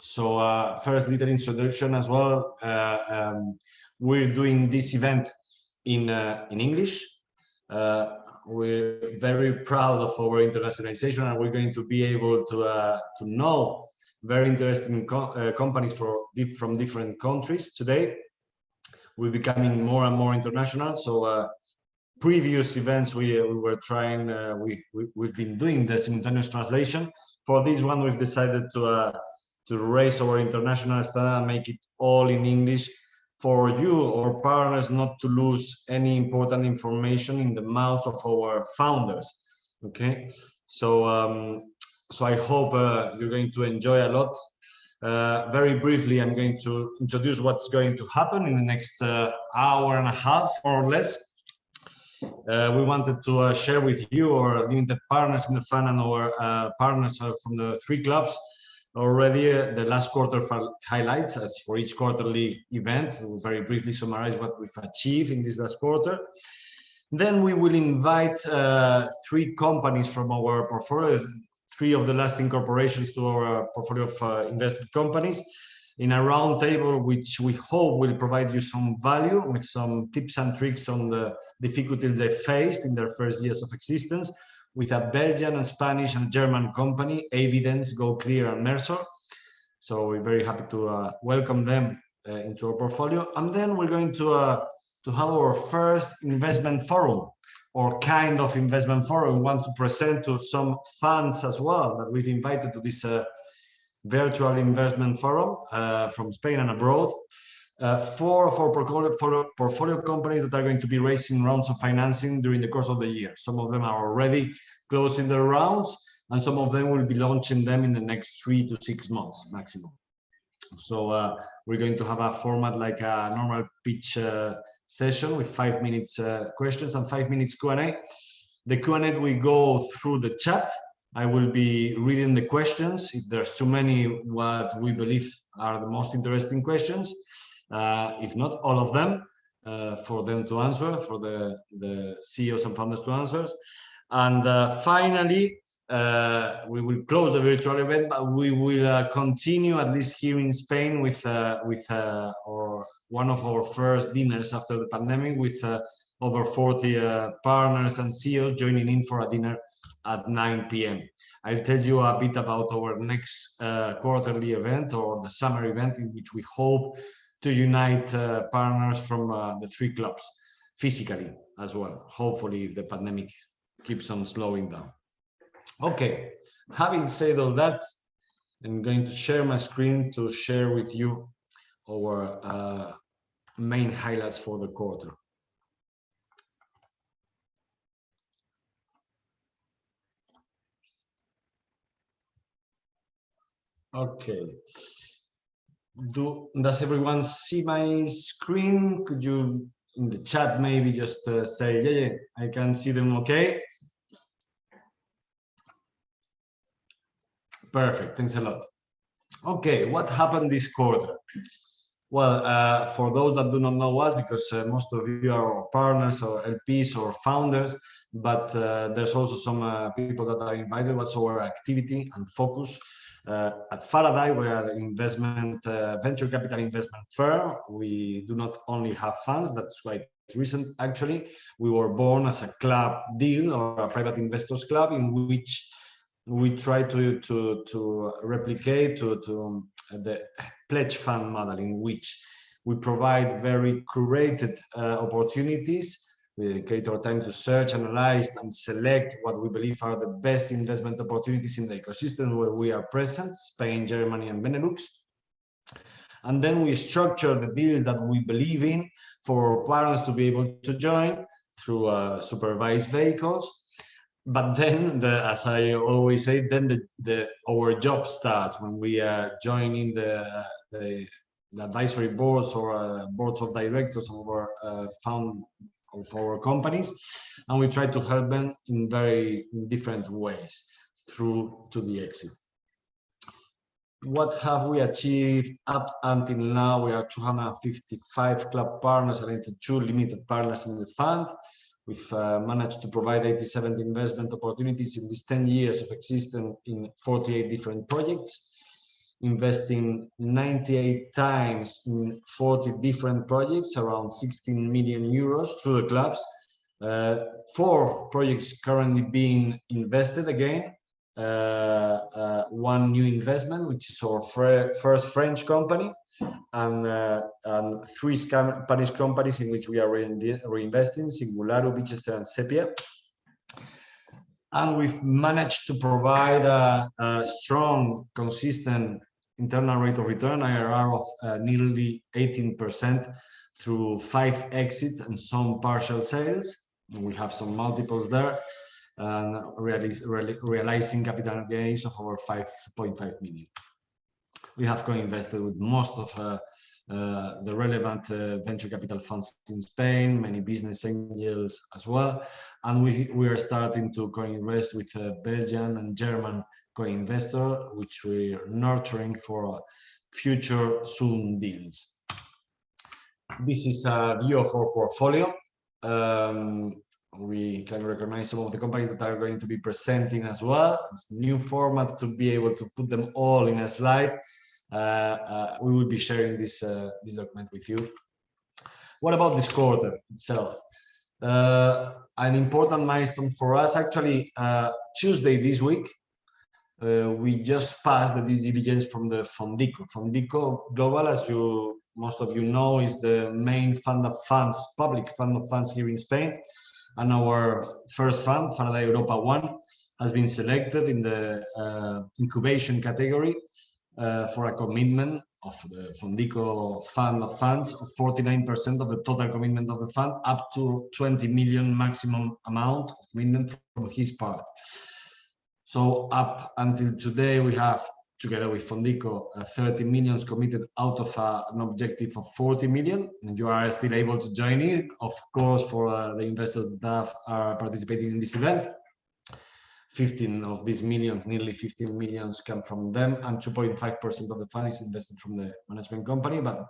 So first little introduction as well. We're doing this event in English. We're very proud of our internationalization, and we're going to be able to know very interesting companies from different countries today. We're becoming more and more international. So previous events we were trying, we've been doing the simultaneous translation. For this one, we've decided to raise our international standard and make it all in English for you, our partners, not to lose any important information in the mouth of our founders. Okay, so so I hope you're going to enjoy a lot. Very briefly, I'm going to introduce what's going to happen in the next hour and a half, more or less. We wanted to share with you our limited partners in the fund and our partners from the 3 clubs already the last quarter highlights, as for each quarterly event. We'll very briefly summarize what we've achieved in this last quarter. Then we will invite 3 companies from our portfolio, 3 of the last incorporations to our portfolio of invested companies, in a round table, which we hope will provide you some value with some tips and tricks on the difficulties they faced in their first years of existence, with a Belgian, and Spanish, and German company, AiVidens, Gocleer, and Mersor. So we're very happy to welcome them into our portfolio. And then we're going to have our first investment forum, or kind of investment forum. We want to present to some funds as well that we've invited to this virtual investment forum from Spain and abroad. 4 of our portfolio companies that are going to be raising rounds of financing during the course of the year. Some of them are already closing their rounds, and some of them will be launching them in the next 3 to 6 months maximum. So we're going to have a format like a normal pitch session with 5 minutes questions and 5 minutes Q&A. The Q&A will go through the chat. I will be reading the questions. If there's too many, what we believe are the most interesting questions. If not all of them, for them to answer, for the CEOs and founders to answer. And finally, we will close the virtual event, but we will continue, at least here in Spain, with one of our first dinners after the pandemic, with over 40 partners and CEOs joining in for a dinner at 9 p.m. I'll tell you a bit about our next quarterly event, or the summer event, in which we hope to unite partners from the 3 clubs physically as well, hopefully, if the pandemic keeps on slowing down. Okay, having said all that, I'm going to share my screen to share with you our main highlights for the quarter. Okay. Does everyone see my screen? Could you, in the chat, maybe just say, yeah, I can see them okay? Perfect, thanks a lot. Okay, what happened this quarter? Well, for those that do not know us, because most of you are partners or LPs or founders, but there's also some people that are invited. What's our activity and focus? At Faraday, we are an investment, venture capital investment firm. We do not only have funds, that's quite recent actually. We were born as a club deal, or a private investors club, in which we try to replicate the pledge fund model, in which we provide very curated opportunities. We dedicate our time to search, analyze, and select what we believe are the best investment opportunities in the ecosystem where we are present, Spain, Germany, and Benelux. And then we structure the deals that we believe in for partners to be able to join through supervised vehicles. But then, as I always say, then our job starts when we join in the advisory boards or boards of directors of our companies, and we try to help them in very different ways through to the exit. What have we achieved up until now? We are 255 club partners and 82 limited partners in the fund. We've managed to provide 87 investment opportunities in these 10 years of existence in 48 different projects. investing 98 times in 40 different projects, around 16 million euros through the clubs. 4 projects currently being invested again. One new investment, which is our first French company, and 3 Spanish companies in which we are reinvesting, Singular, Bichester, and Sepiia. And we've managed to provide a strong, consistent internal rate of return, IRR of nearly 18% through 5 exits and some partial sales. We have some multiples there, and realizing capital gains of over 5.5 million. We have co-invested with most of the relevant venture capital funds in Spain, many business angels as well, and we are starting to co-invest with a Belgian and German co-investor, which we're nurturing for future soon deals. This is a view of our portfolio. We can recognize some of the companies that are going to be presenting as well. It's a new format to be able to put them all in a slide. We will be sharing this document with you. What about this quarter itself? An important milestone for us, actually, Tuesday this week, we just passed the due diligence from the Fondico. Fondico Global, as most of you know, is the main fund of funds, public fund of funds here in Spain. And our first fund, Faraday Europa 1, has been selected in the incubation category for a commitment of the Fondico fund of funds of 49% of the total commitment of the fund, up to 20 million maximum amount of commitment from his part. So up until today, we have, together with Fondico, 30 million committed out of an objective of 40 million, and you are still able to join in, of course, for the investors that are participating in this event. 15 of these millions, nearly 15 millions, come from them, and 2.5% of the fund is invested from the management company. But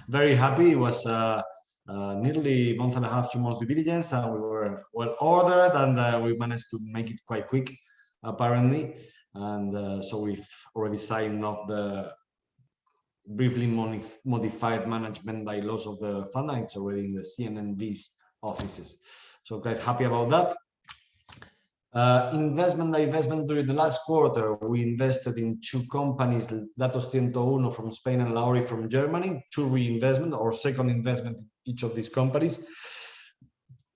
very happy. It was nearly a month and a half, 2 months due diligence, and we were well ordered, and we managed to make it quite quick, apparently. And so we've already signed off the briefly modified management bylaws of the fund, and it's already in the CNMV's offices. So quite happy about that. Investment during the last quarter, we invested in 2 companies, Datos 101 from Spain and Laøri from Germany, 2 reinvestment or second investment in each of these companies,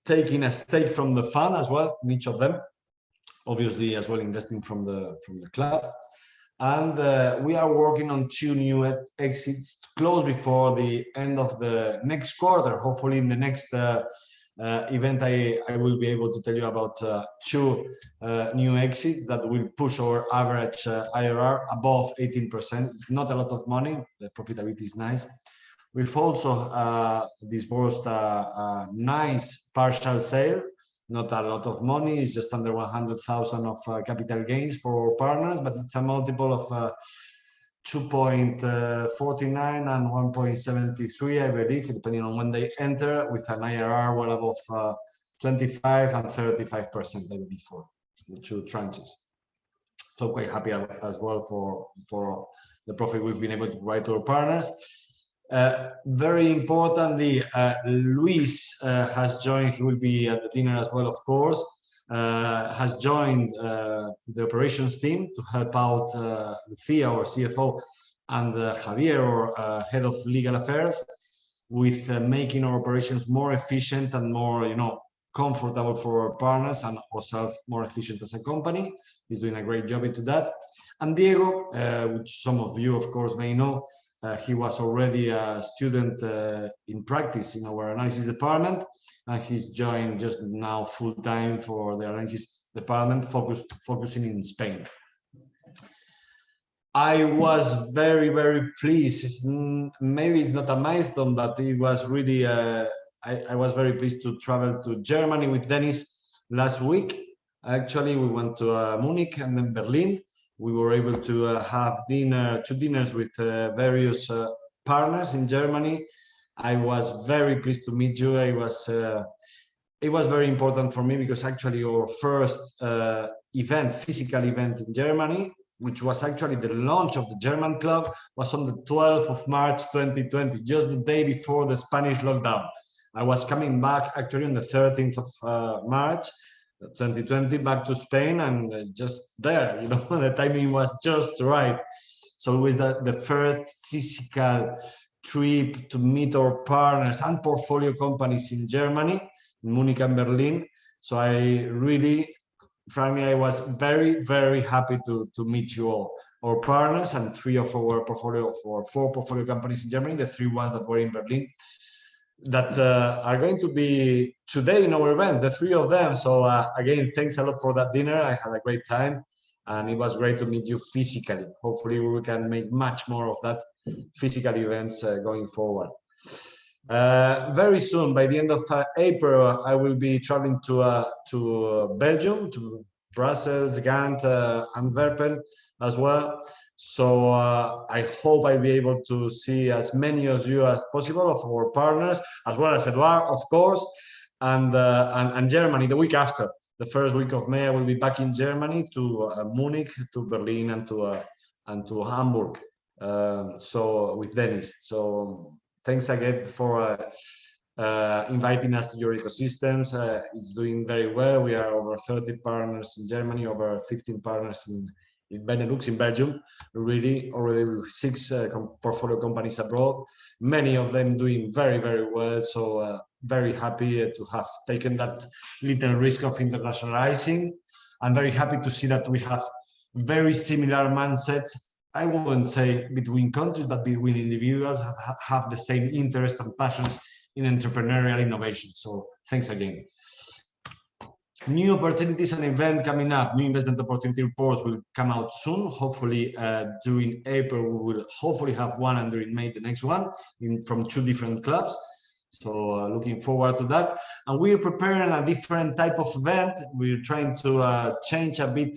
taking a stake from the fund as well in each of them, obviously as well investing from the club. And we are working on 2 new exits to close before the end of the next quarter. Hopefully in the next event I will be able to tell you about 2 new exits that will push our average IRR above 18%. It's not a lot of money, the profitability is nice. We've also disbursed a nice partial sale, not a lot of money, it's just under 100,000 of capital gains for our partners, but it's a multiple of 2.49 and 1.73, I believe, depending on when they enter, with an IRR well above 25 and 35% like before, the 2 tranches. So quite happy as well for the profit we've been able to provide to our partners. Very importantly, Luis has joined. He will be at the dinner as well, of course. Has joined the operations team to help out Lucia, our CFO, and Javier, our head of legal affairs, with making our operations more efficient and more, comfortable for our partners and ourselves more efficient as a company. He's doing a great job into that. And Diego, which some of you, of course, may know, he was already a student in practice in our analysis department, and he's joined just now full-time for the analysis department, focusing in Spain. I was very, very pleased. Maybe it's not a milestone, but it was really, I was very pleased to travel to Germany with Dennis last week. Actually, we went to Munich and then Berlin. We were able to have 2 dinners with various partners in Germany. I was very pleased to meet you. It was very important for me because actually our first physical event in Germany, which was actually the launch of the German club, was on the 12th of March 2020, just the day before the Spanish lockdown. I was coming back actually on the 13th of March 2020 back to Spain, and just there, you know, the timing was just right. So it was the first physical trip to meet our partners and portfolio companies in Germany, Munich and Berlin. So I really, frankly, I was very, very happy to meet you all, our partners and three of our portfolio, for four portfolio companies in Germany, the three ones that were in Berlin, that are going to be today in our event, the three of them. So again, thanks a lot for that dinner. I had a great time, and it was great to meet you physically. Hopefully we can make much more of that physical events going forward. Very soon, by the end of April, I will be traveling to Belgium, to Brussels, Ghent, Antwerpen as well. So I hope I'll be able to see as many of you as possible, of our partners, as well as Edouard, of course, and Germany the week after. The first week of May, I will be back in Germany, to Munich, to Berlin, and to Hamburg. So with Dennis. So thanks again for inviting us to your ecosystems. It's doing very well. We are over 30 partners in Germany, over 15 partners in Benelux, in Belgium, really already with 6 portfolio companies abroad, many of them doing very, very well. So very happy to have taken that little risk of internationalizing. I'm very happy to see that we have very similar mindsets. I wouldn't say between countries, but between individuals have the same interest and passions in entrepreneurial innovation. So thanks again. New opportunities and event coming up. New investment opportunity reports will come out soon. Hopefully during April, we will hopefully have one, and during May, the next one from 2 different clubs. So looking forward to that. And we're preparing a different type of event. We're trying to change a bit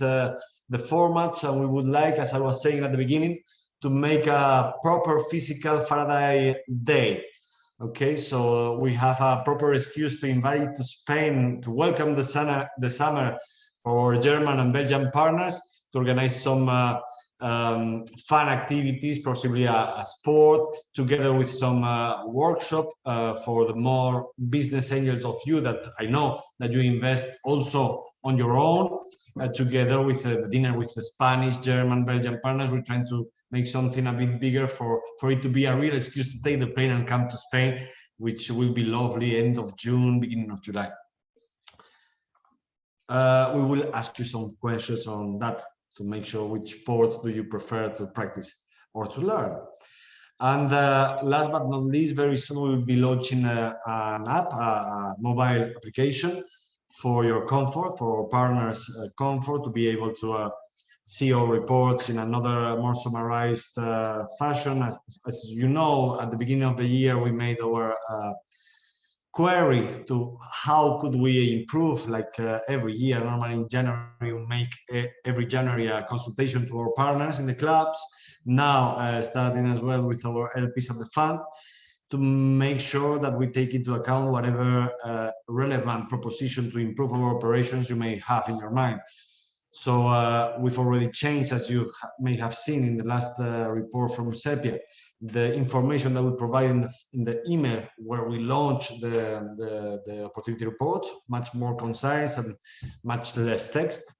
the formats, and we would like, as I was saying at the beginning, to make a proper physical Faraday day. Okay, so we have a proper excuse to invite to Spain to welcome the summer for our German and Belgian partners, to organize some fun activities, possibly a sport, together with some workshop for the more business angels of you that I know that you invest also on your own, together with the dinner with the Spanish, German, Belgian partners. We're trying to make something a bit bigger for it to be a real excuse to take the plane and come to Spain, which will be lovely, end of June, beginning of July. We will ask you some questions on that to make sure which sports do you prefer to practice or to learn. And last but not least, very soon we'll be launching an app, a mobile application for your comfort, for our partners' comfort, to be able to see our reports in another more summarized fashion. As you know, at the beginning of the year, we made our query to how could we improve, like every year. Normally in January, we make every January a consultation to our partners in the clubs. Now, starting as well with our LPs of the fund, to make sure that we take into account whatever relevant proposition to improve our operations you may have in your mind. So we've already changed, as you may have seen in the last report from Sepiia, the information that we provide in the email where we launch the opportunity report, much more concise and much less text.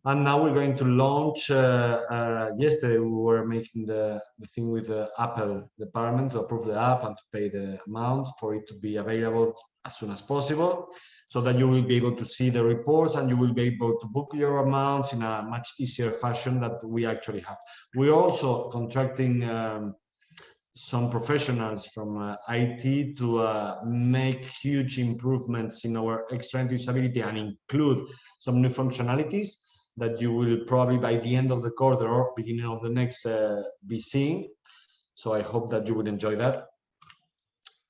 And now we're going to launch, yesterday we were making the thing with the Apple department to approve the app and to pay the amount for it to be available as soon as possible, so that you will be able to see the reports and you will be able to book your amounts in a much easier fashion that we actually have. We're also contracting some professionals from IT to make huge improvements in our extra usability and include some new functionalities that you will probably by the end of the quarter or beginning of the next be seeing. So I hope that you would enjoy that.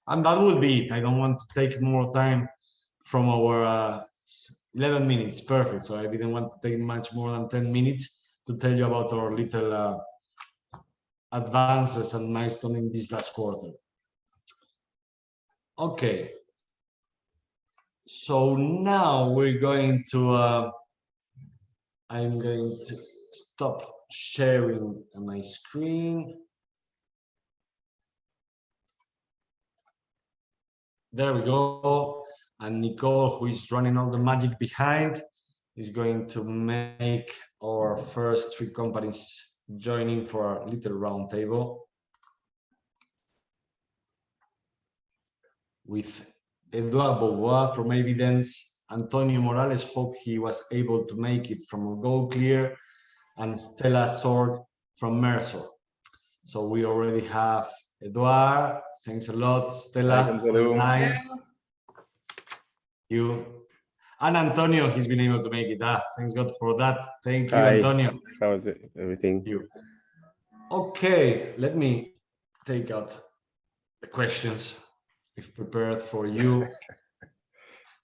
And that will be it. I don't want to take more time from our 11 minutes, perfect. So I didn't want to take much more than 10 minutes to tell you about our little advances and milestones in this last quarter. Okay. So now we're going to, I'm going to stop sharing my screen. There we go. And Nicole, who is running all the magic behind, is going to make our first 3 companies joining for a little round table with Edouard Beauvois from AiVidens. Antonio Morales, hope he was able to make it from Gocleer, and Stella Sorg from Mersor. So we already have Edouard. Thanks a lot, Stella. Online. You and Antonio, he's been able to make it. Thanks God for that. Thank you, Hi. Antonio. How is it? Everything? You. Okay, let me take out the questions we've prepared for you.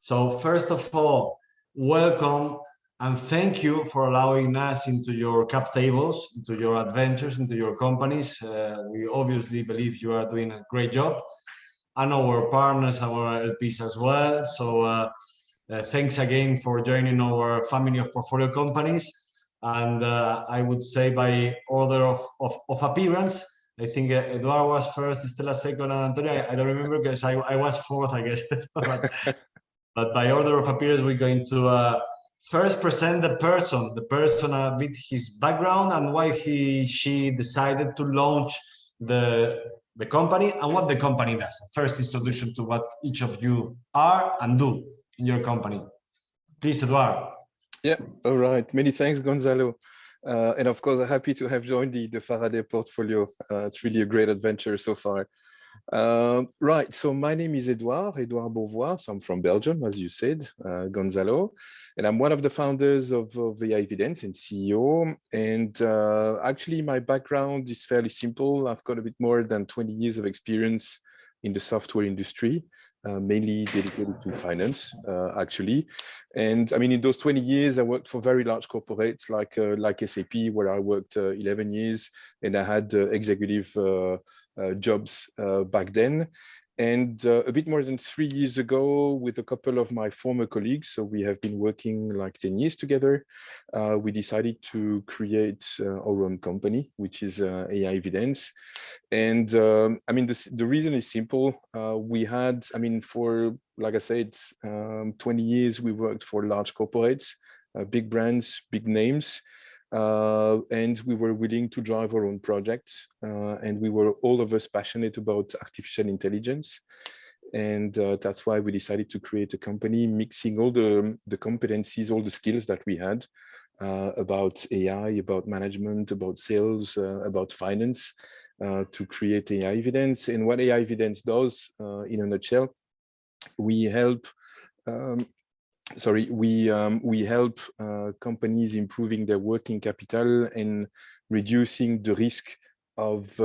So first of all, welcome and thank you for allowing us into your cap tables, into your adventures, into your companies. We obviously believe you are doing a great job, and our partners, our LPs as well. So thanks again for joining our family of portfolio companies. And I would say by order of appearance, I think Edouard was first, Stella second, and Antonio, I don't remember because I was fourth, I guess. But by order of appearance, we're going to first present the person a bit his background and why she decided to launch the company and what the company does. First introduction to what each of you are and do in your company. Please, Edouard. Yeah, all right. Many thanks, Gonzalo. And of course, I'm happy to have joined the Faraday portfolio. It's really a great adventure so far. Right, so my name is Edouard Beauvois. So I'm from Belgium, as you said, Gonzalo. And I'm one of the founders of the AiVidens and CEO. And actually, my background is fairly simple. I've got a bit more than 20 years of experience in the software industry, mainly dedicated to finance, actually. And I mean, in those 20 years, I worked for very large corporates like Sepiia, where I worked 11 years, and I had executive jobs back then. And a bit more than 3 years ago, with a couple of my former colleagues, so we have been working like 10 years together, we decided to create our own company, which is AiVidens. And I mean, the reason is simple. We had, I mean, for, like I said, 20 years, we worked for large corporates, big brands, big names. And we were willing to drive our own projects, and we were all of us passionate about artificial intelligence, and that's why we decided to create a company mixing all the competencies, all the skills that we had about AI, about management, about sales, about finance, to create AiVidens. And what AiVidens does, in a nutshell, we help we help companies improving their working capital and reducing the risk of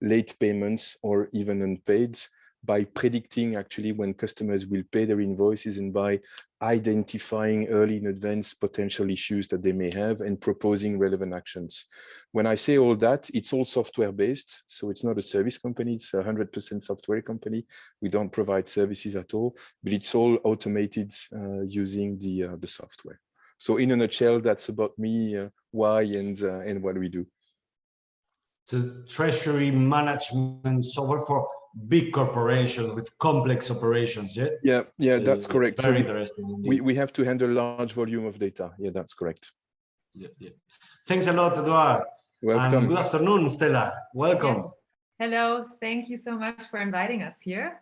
late payments or even unpaid by predicting actually when customers will pay their invoices and by identifying early in advance potential issues that they may have and proposing relevant actions. When I say all that, it's all software based. So it's not a service company, it's 100% software company. We don't provide services at all, but it's all automated using the software. So in a nutshell, that's about me, why and what we do. It's a treasury management software for big corporations with complex operations. Yeah, that's correct. Very so interesting. We have to handle large volume of data. Yeah, that's correct. Yeah. Thanks a lot, Edouard. Welcome. And good afternoon, Stella. Welcome. Yeah. Hello. Thank you so much for inviting us here.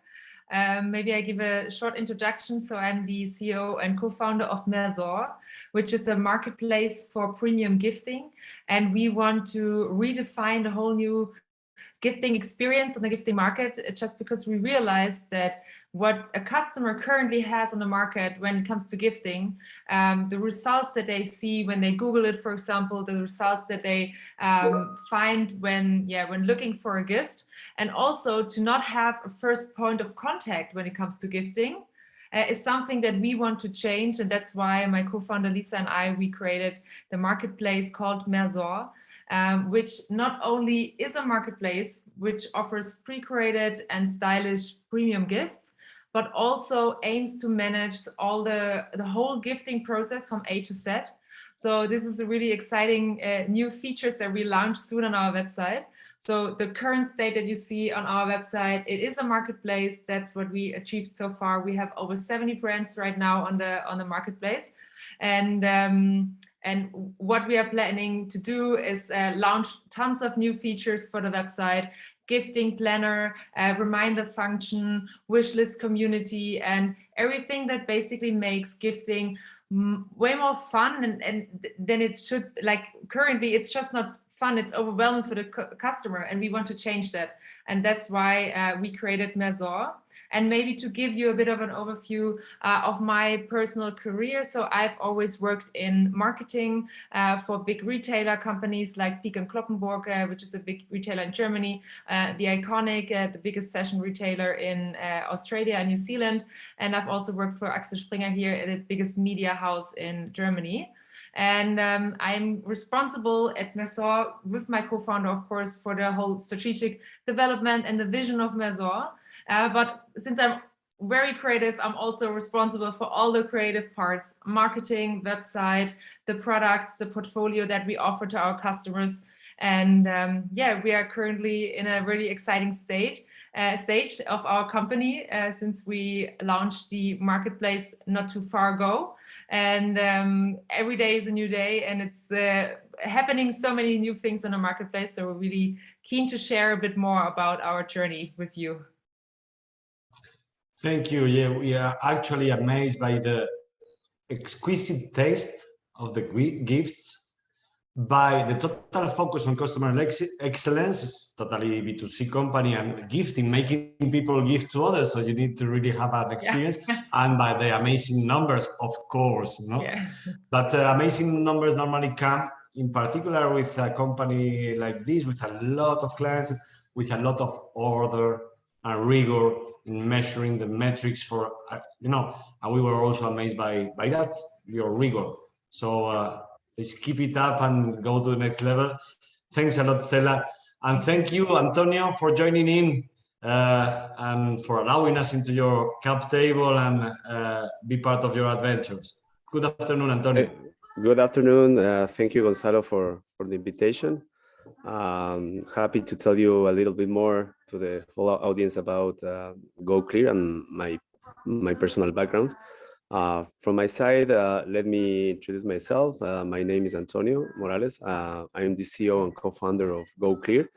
Maybe I give a short introduction. So I'm the CEO and co-founder of Mersor, which is a marketplace for premium gifting. And we want to redefine the whole new gifting experience in the gifting market, just because we realized that what a customer currently has on the market when it comes to gifting, the results that they see when they Google it, for example, the results that they find when looking for a gift, and also to not have a first point of contact when it comes to gifting, is something that we want to change. And that's why my co-founder Lisa and I, we created the marketplace called Mersor, which not only is a marketplace which offers pre-created and stylish premium gifts, but also aims to manage all the whole gifting process from A to Z. So this is a really exciting new features that we launch soon on our website. So the current state that you see on our website, it is a marketplace. That's what we achieved so far. We have over 70 brands right now on the marketplace. And what we are planning to do is launch tons of new features for the website, gifting planner, reminder function, wish list community, and everything that basically makes gifting way more fun and then it should. Like currently, it's just not fun, it's overwhelming for the customer, and we want to change that. And that's why we created Mersor. And maybe to give you a bit of an overview of my personal career. So I've always worked in marketing for big retailer companies like Peek & Cloppenburg, which is a big retailer in Germany, the Iconic, the biggest fashion retailer in Australia and New Zealand. And I've also worked for Axel Springer here, the biggest media house in Germany. And I'm responsible at Mersor with my co-founder, of course, for the whole strategic development and the vision of Mersor. But since I'm very creative, I'm also responsible for all the creative parts, marketing, website, the products, the portfolio that we offer to our customers. And yeah, we are currently in a really exciting stage of our company since we launched the marketplace not too far ago. And every day is a new day, and it's happening so many new things in the marketplace. So we're really keen to share a bit more about our journey with you. Thank you. Yeah, we are actually amazed by the exquisite taste of the gifts, by the total focus on customer excellence. It's totally B2C company, and gifting, making people give to others. So you need to really have an experience, and by the amazing numbers, of course. No? Yeah. But amazing numbers normally come, in particular, with a company like this, with a lot of clients, with a lot of order and rigor in measuring the metrics for, and we were also amazed by that, your rigor. So let's keep it up and go to the next level. Thanks a lot, Stella. And thank you, Antonio, for joining in and for allowing us into your cap table and be part of your adventures. Good afternoon, Antonio. Good afternoon. Thank you, Gonzalo, for the invitation. Happy to tell you a little bit more to the whole audience about Gocleer and my personal background. From my side, let me introduce myself. My name is Antonio Morales. I'm the CEO and co-founder of Gocleer.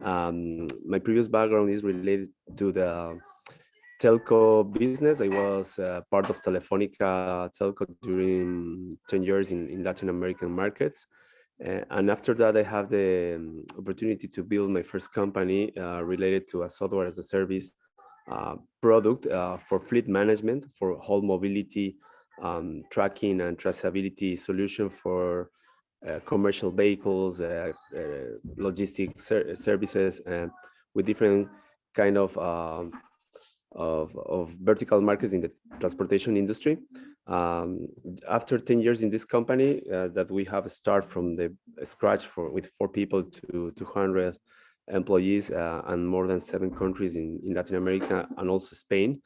My previous background is related to the telco business. I was part of Telefónica Telco during 10 years in Latin American markets. And after that, I have the opportunity to build my first company related to a software as a service product for fleet management, for whole mobility, tracking and traceability solution for commercial vehicles, logistic services, and with different kind of vertical markets in the transportation industry. After 10 years in this company that we have started from the scratch with 4 people to 200 employees and more than 7 countries in Latin America and also Spain.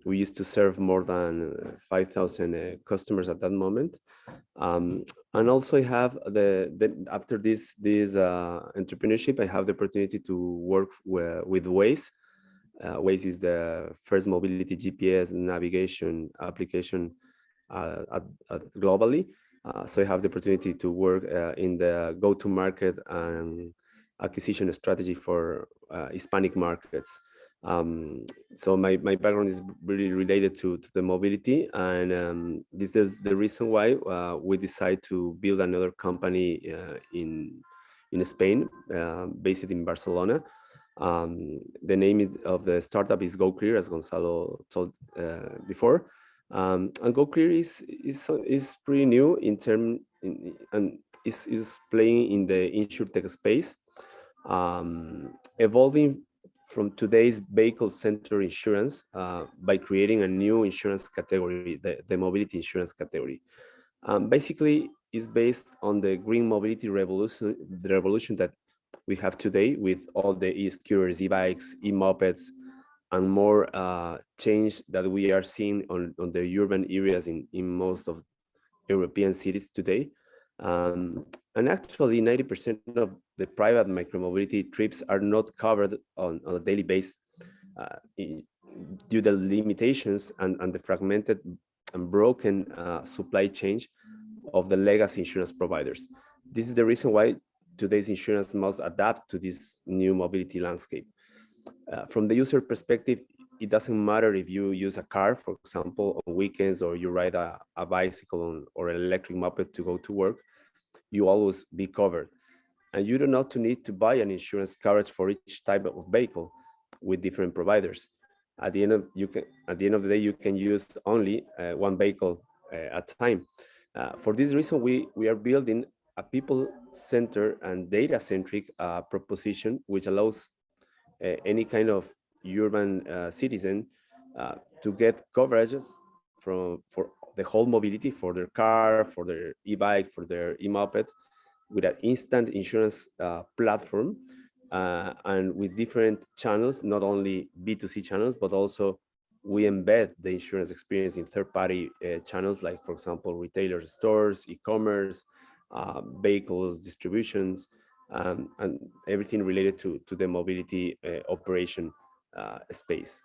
We used to serve more than 5,000 customers at that moment. And also I have after this entrepreneurship, I have the opportunity to work with Waze. Waze is the first mobility GPS navigation application globally. So I have the opportunity to work in the go-to-market and acquisition strategy for Hispanic markets. So my background is really related to the mobility, and this is the reason why we decided to build another company in Spain, based in Barcelona. The name of the startup is Gocleer, as Gonzalo told before. And Gocleer is pretty new and is playing in the insurtech space, evolving from today's vehicle-centered insurance by creating a new insurance category, the mobility insurance category. Basically, it's based on the green mobility revolution, the revolution that we have today with all the e-scooters, e-bikes, e-mopeds, and more change that we are seeing on the urban areas in most of European cities today. And actually 90% of the private micromobility trips are not covered on a daily basis due to the limitations and the fragmented and broken supply chain of the legacy insurance providers. This is the reason why today's insurance must adapt to this new mobility landscape. From the user perspective, it doesn't matter if you use a car, for example, on weekends, or you ride a bicycle or an electric moped to go to work, you always be covered. And you do not need to buy an insurance coverage for each type of vehicle with different providers. At the end of the day, you can use only one vehicle at a time. For this reason, we are building a people-centered and data-centric proposition, which allows any kind of urban citizen to get coverages for the whole mobility, for their car, for their e-bike, for their e-moped, with an instant insurance platform and with different channels, not only B2C channels, but also we embed the insurance experience in third-party channels, like, for example, retailer stores, e-commerce, vehicles, distributions, and everything related to the mobility operation space.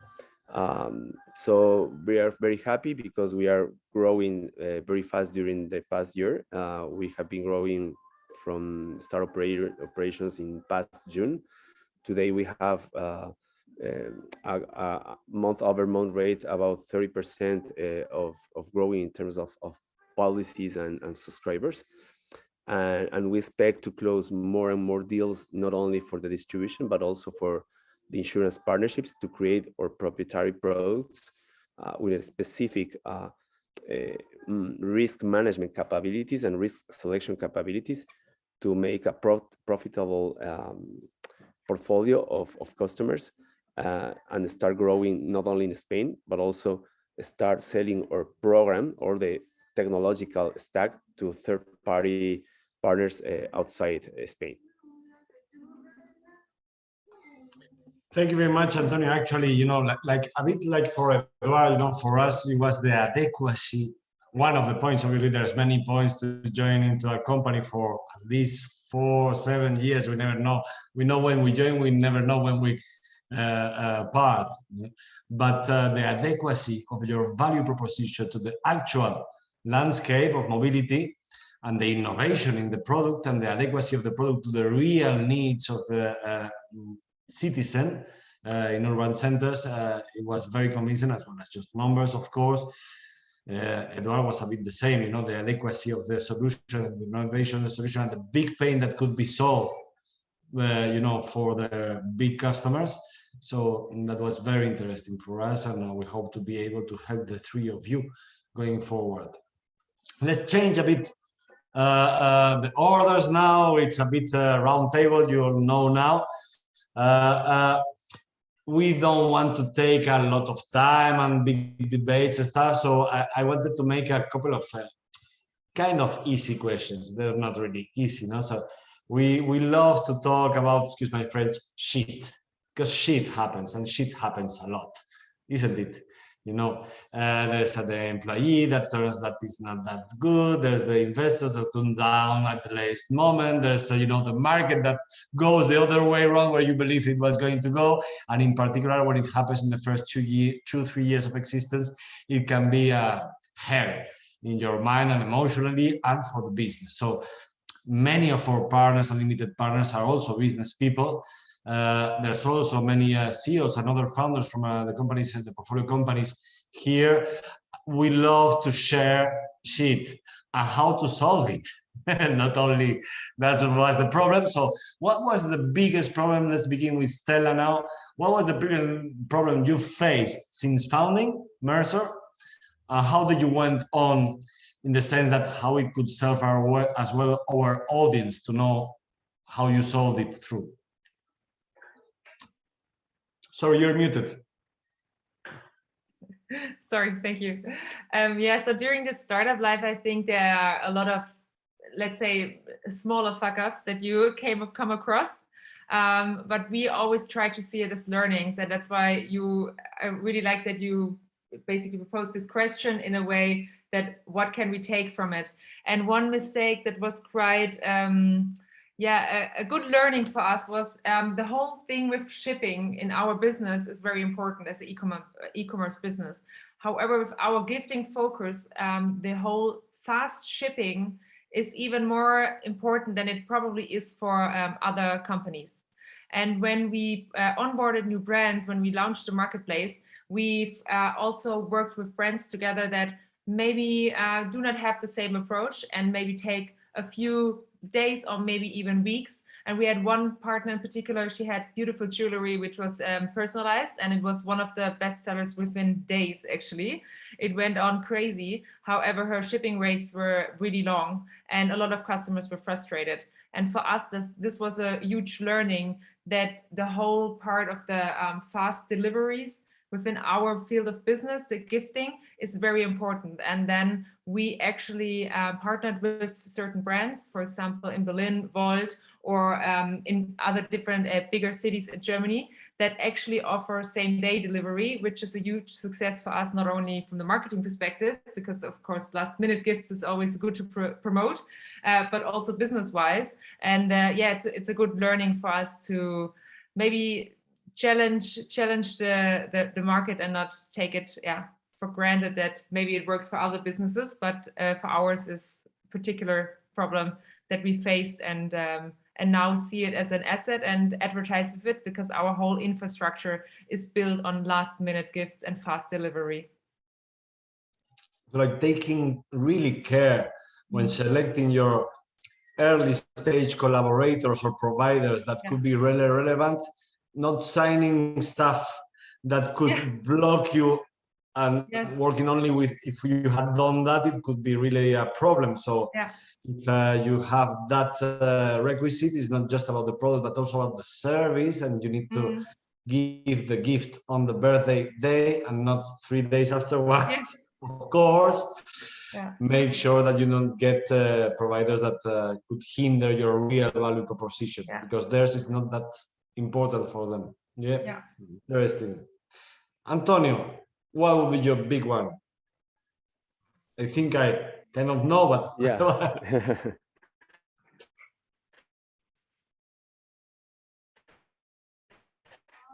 So we are very happy because we are growing very fast during the past year. We have been growing from start operations in past June. Today we have a month-over-month rate about 30% of growing in terms of policies and subscribers. And we expect to close more and more deals, not only for the distribution, but also for the insurance partnerships to create our proprietary products with a specific risk management capabilities and risk selection capabilities to make a profitable portfolio of customers and start growing not only in Spain, but also start selling our program or the technological stack to third-party partners outside Spain. Thank you very much, Antonio. Actually, you know, like a bit like for Edouard, you know, for us, it was the adequacy. One of the points, obviously, there's many points to join into a company for at least 4 or 7 years. We never know. We know when we join, we never know when we part. But the adequacy of your value proposition to the actual landscape of mobility and the innovation in the product and the adequacy of the product to the real needs of the citizen in urban centers, it was very convincing, as well as just numbers, of course. Edouard was a bit the same, you know, the adequacy of the solution, the innovation of the solution, and the big pain that could be solved, you know, for the big customers. So that was very interesting for us, and we hope to be able to help the three of you going forward. Let's change a bit the orders now. It's a bit round table, you all know now. We don't want to take a lot of time and big debates and stuff, so I wanted to make a couple of kind of easy questions. They're not really easy, no? So we love to talk about, excuse my French, shit, because shit happens, and shit happens a lot, isn't it? You know, there's the employee that turns that is not that good. There's the investors that turn down at the last moment. There's, you know, the market that goes the other way around where you believe it was going to go. And in particular, when it happens in the first 2-3 years of existence, it can be a hell in your mind and emotionally and for the business. So many of our partners, unlimited partners, are also business people. There's also many CEOs and other founders from the companies and the portfolio companies here. We love to share shit and how to solve it. Not only that was the problem. So what was the biggest problem? Let's begin with Stella now. What was the biggest problem you faced since founding Mersor? How did you went on, in the sense that how it could serve as well our audience to know how you solved it through? Sorry, you're muted. Sorry, thank you. Yeah, so during the startup life, I think there are a lot of, let's say, smaller fuck-ups that you come across. But we always try to see it as learnings. And that's why I really like that you basically proposed this question in a way that what can we take from it. And one mistake that was quite a good learning for us was the whole thing with shipping in our business is very important as an e-commerce business. However, with our gifting focus, the whole fast shipping is even more important than it probably is for other companies. And when we onboarded new brands, when we launched the marketplace, we've also worked with brands together that maybe do not have the same approach and maybe take a few days or maybe even weeks. And we had one partner in particular, she had beautiful jewelry, which was personalized, and it was one of the best sellers within days, actually. It went on crazy. However, her shipping rates were really long and a lot of customers were frustrated. And for us, this was a huge learning that the whole part of the fast deliveries within our field of business, the gifting, is very important. And then we actually partnered with certain brands, for example, in Berlin, Volt, or in other different bigger cities in Germany, that actually offer same-day delivery, which is a huge success for us, not only from the marketing perspective, because of course last-minute gifts is always good to promote, but also business-wise. And it's a good learning for us to maybe challenge the market and not take it for granted that maybe it works for other businesses, but for ours is a particular problem that we faced, and now see it as an asset and advertise with it, because our whole infrastructure is built on last-minute gifts and fast delivery. Like taking really care when selecting your early stage collaborators or providers that could be really relevant, not signing stuff that could block you, and working only with, if you had done that, it could be really a problem. So if you have that requisite, it's not just about the product, but also about the service, and you need to give the gift on the birthday day and not 3 days afterwards. Of course, make sure that you don't get providers that could hinder your real value proposition, because theirs is not that important for them. Interesting. Antonio, what would be your big one? I think I kind of know, but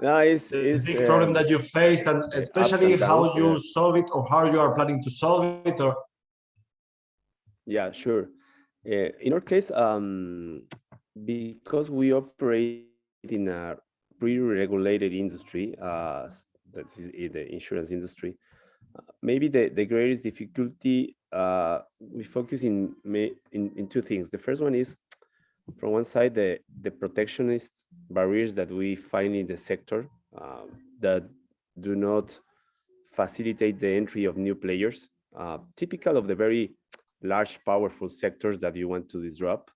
no, it's the big problem that you faced, and especially how you solve it, or how you are planning to solve it, or sure. In our case, because we operate in a pretty regulated industry, that is the insurance industry, maybe the greatest difficulty, we focus in two things. The first one is, from one side, the protectionist barriers that we find in the sector that do not facilitate the entry of new players, typical of the very large, powerful sectors that you want to disrupt.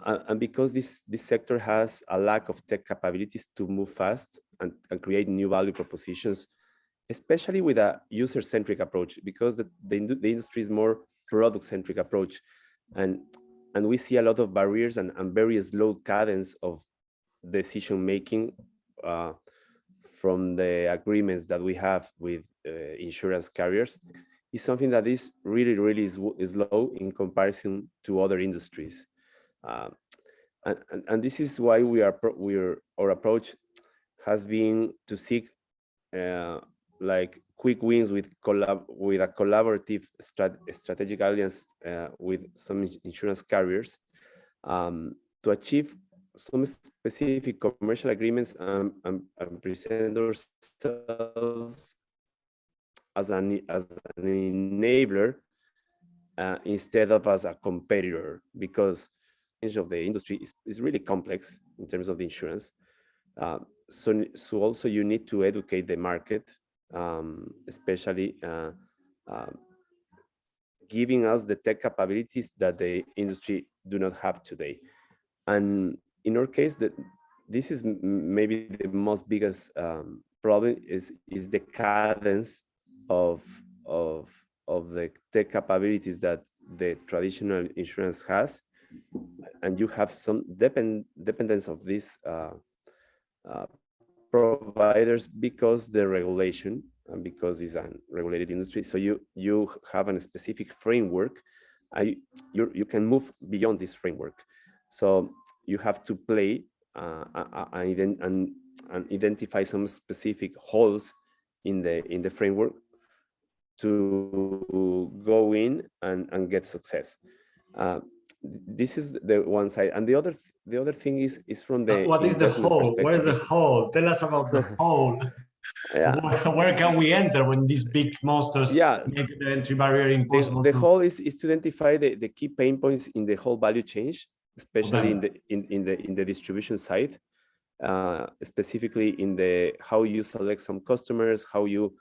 And because this sector has a lack of tech capabilities to move fast and create new value propositions, especially with a user-centric approach, because the industry is more product-centric approach, and we see a lot of barriers and very slow cadence of decision-making from the agreements that we have with insurance carriers, is something that is really slow in comparison to other industries. And this is why our approach has been to seek like quick wins with a collaborative strategic alliance with some insurance carriers to achieve some specific commercial agreements and present ourselves as an enabler instead of as a competitor, because of the industry is really complex in terms of the insurance. So also you need to educate the market, especially giving us the tech capabilities that the industry do not have today. And in our case, this is maybe the most biggest problem is the cadence of the tech capabilities that the traditional insurance has, and you have some dependence of these providers because the regulation because it's a regulated industry. So you have a specific framework. You can move beyond this framework. So you have to play and identify some specific holes in the framework to go in and get success. This is the one side, and the other thing is from the what is the hole? Where's the hole? Tell us about the hole. Yeah. Where can we enter when these big monsters make the entry barrier impossible? The hole is to identify the key pain points in the whole value chain, especially in the distribution side, specifically in the how you select some customers, how you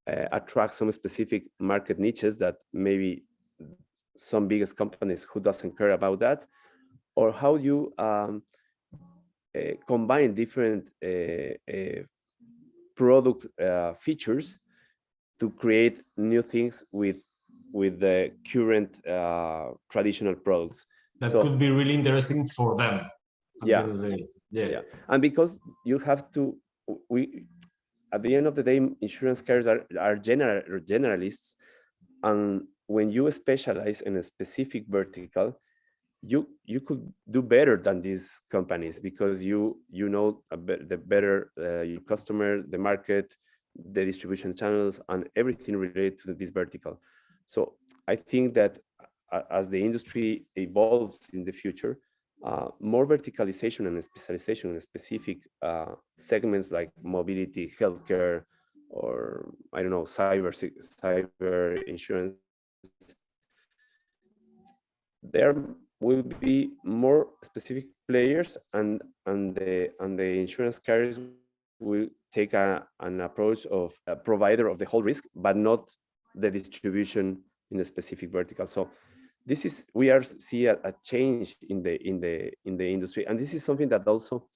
attract some specific market niches that maybe some biggest companies who doesn't care about that, or how you combine different product features to create new things with the current traditional products. That could be really interesting for them. Yeah. And because you have to, at the end of the day, insurance carriers are generalists, and when you specialize in a specific vertical, you could do better than these companies, because you know the better your customer, the market, the distribution channels, and everything related to this vertical. So I think that as the industry evolves in the future, more verticalization and specialization in specific segments like mobility, healthcare, or I don't know, cyber insurance, there will be more specific players, and the insurance carriers will take an approach of a provider of the whole risk, but not the distribution in a specific vertical. So this is, we are see a change in the industry, and this is something that also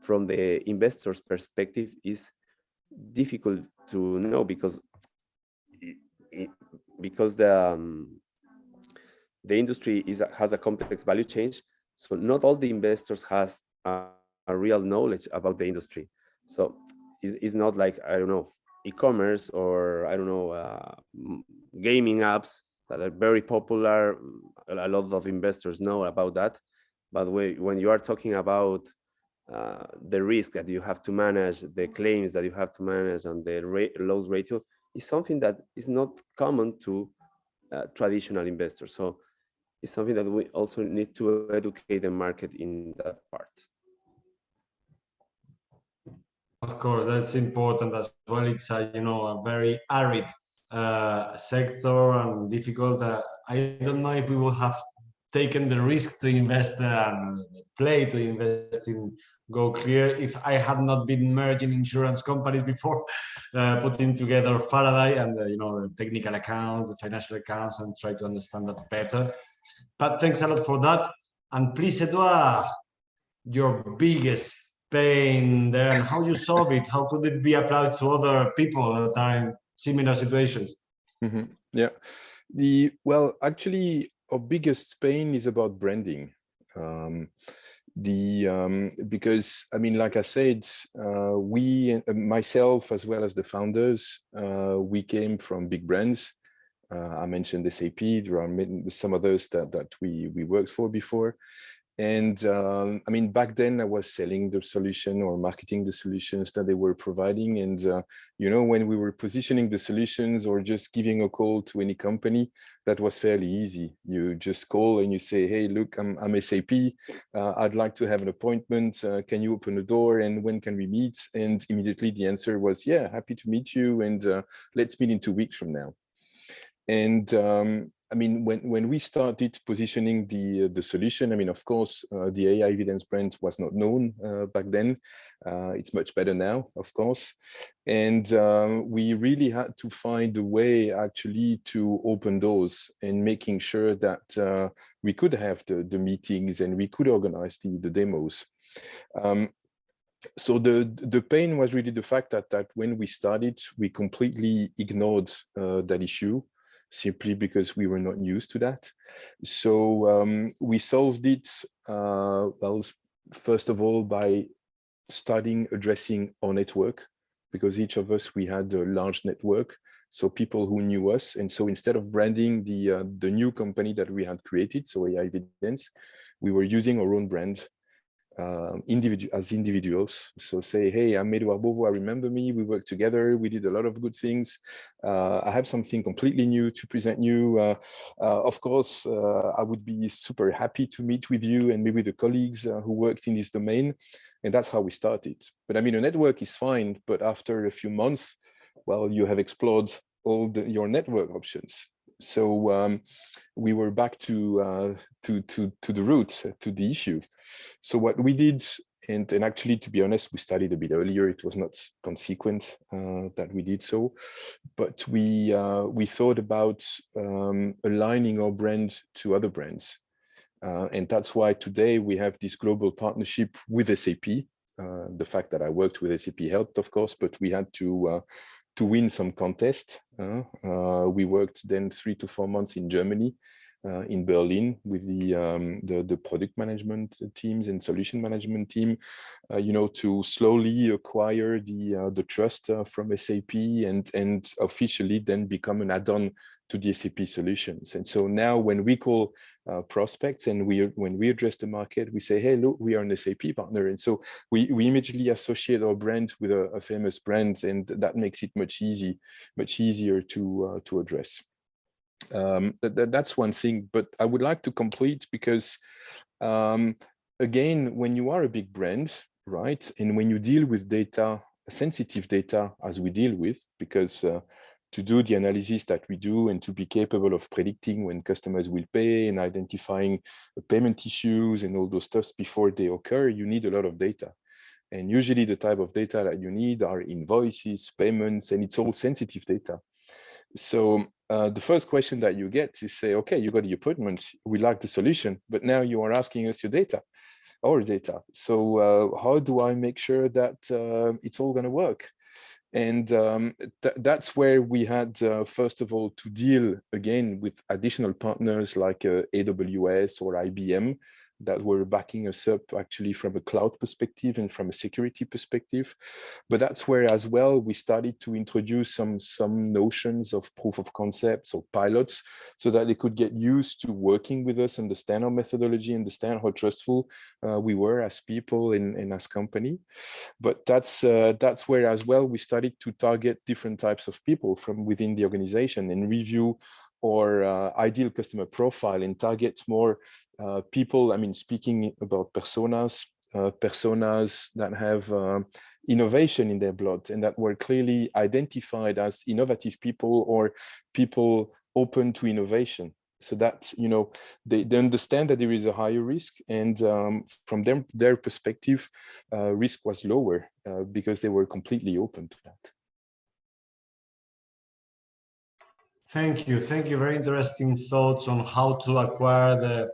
from the investor's perspective is difficult to know, because the industry has a complex value chain, so not all the investors has a real knowledge about the industry. So it's not like, I don't know, e-commerce, or I don't know, gaming apps that are very popular. A lot of investors know about that, but when you are talking about the risk that you have to manage, the claims that you have to manage, and the loss ratio, is something that is not common to traditional investors. So it's something that we also need to educate the market in that part. Of course, that's important as well. It's a very arid sector and difficult. I don't know if we will have taken the risk to invest and play to invest in Gocleer if I had not been merging insurance companies before, putting together Faraday and the technical accounts, the financial accounts, and try to understand that better. But thanks a lot for that. And please, Edouard, your biggest pain there and how you solve it, how could it be applied to other people that are in similar situations? Mm-hmm. Yeah, well, actually, our biggest pain is about branding. Because I mean, like I said, we, myself as well as the founders, we came from big brands. I mentioned Sepiia, there are some others that we worked for before. And I mean, back then I was selling the solution or marketing the solutions that they were providing. And, when we were positioning the solutions or just giving a call to any company, that was fairly easy. You just call and you say, hey, look, I'm Sepiia. I'd like to have an appointment. Can you open the door, and when can we meet? And immediately the answer was, yeah, happy to meet you. And let's meet in 2 weeks from now. And I mean, when we started positioning the solution, I mean, of course, the AiVidens brand was not known back then. It's much better now, of course. And we really had to find a way actually to open doors and making sure that we could have the meetings and we could organize the demos. So the pain was really the fact that when we started, we completely ignored that issue, simply because we were not used to that. So we solved it, well, first of all, by starting addressing our network. because each of us, we had a large network. So people who knew us. And so instead of branding the new company that we had created, so AiVidens, we were using our own brand as individuals. So say, hey, I'm Edouard Beauvois, remember me, we worked together, we did a lot of good things. I have something completely new to present you. Of course, I would be super happy to meet with you and maybe the colleagues who worked in this domain. And that's how we started. But I mean, a network is fine, but after a few months, well, you have explored all your network options. So we were back to the root, to the issue. So what we did, and actually, to be honest, we started a bit earlier. It was not consequent that we did so, but we thought about aligning our brand to other brands. And that's why today we have this global partnership with SAP. The fact that I worked with SAP helped, of course, but we had to win some contest. We worked then 3 to 4 months in Germany, in Berlin, with the product management teams and solution management team, to slowly acquire the trust from SAP and officially then become an add-on to the SAP solutions. And so now when we call prospects and when we address the market, we say, hey, look, we are an SAP partner. And so we immediately associate our brand with a famous brand, and that makes it much easier to address. That's one thing, but I would like to complete because, again, when you are a big brand, right, and when you deal with data, sensitive data, as we deal with, because to do the analysis that we do and to be capable of predicting when customers will pay and identifying payment issues and all those stuff before they occur, you need a lot of data. And usually the type of data that you need are invoices, payments, and it's all sensitive data. So the first question that you get is say, okay, you got the appointment, we like the solution, but now you are asking us your data, our data. So how do I make sure that it's all going to work? And that's where we had, first of all, to deal again with additional partners like AWS or IBM that were backing us up actually from a cloud perspective and from a security perspective. But that's where as well we started to introduce some notions of proof of concepts or pilots so that they could get used to working with us, understand our methodology, understand how trustful we were as people and as company. But that's where as well we started to target different types of people from within the organization and review our ideal customer profile and target more people, I mean, speaking about personas that have innovation in their blood and that were clearly identified as innovative people or people open to innovation. So that, they understand that there is a higher risk, and from their perspective, risk was lower because they were completely open to that. Thank you. Very interesting thoughts on how to acquire the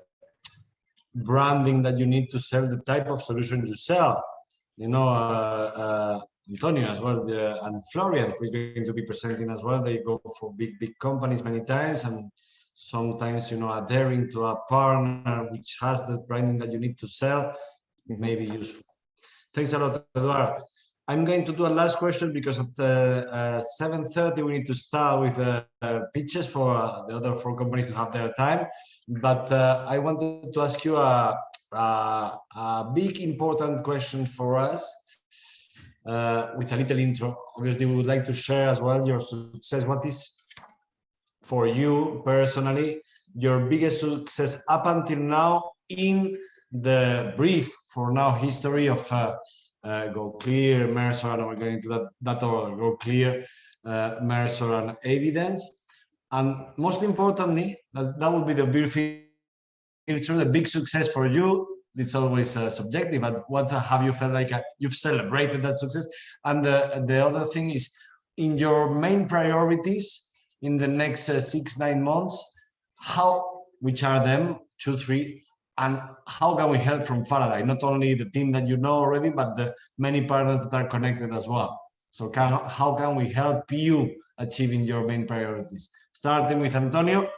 branding that you need to sell the type of solution you sell. Antonio as well, and Florian, who is going to be presenting as well, they go for big companies many times, and sometimes, adhering to a partner which has the branding that you need to sell may be useful. Thanks a lot, Edouard. I'm going to do a last question because at 7:30 we need to start with pitches for the other 4 companies to have their time. But I wanted to ask you a big important question for us with a little intro. Obviously, we would like to share as well your success. What is, for you personally, your biggest success up until now in the brief for now history of Gocleer, Mersor, and we're going to that or Gocleer, Mersor, and AiVidens. And most importantly, that will be the brief feature, the big success for you. It's always subjective, but what have you felt like you've celebrated that success? And the other thing is, in your main priorities in the next 6-9 months, which are them, 2, 3, and how can we help from Faraday? Not only the team that you know already, but the many partners that are connected as well. So how can we help you achieving your main priorities? Starting with Antonio.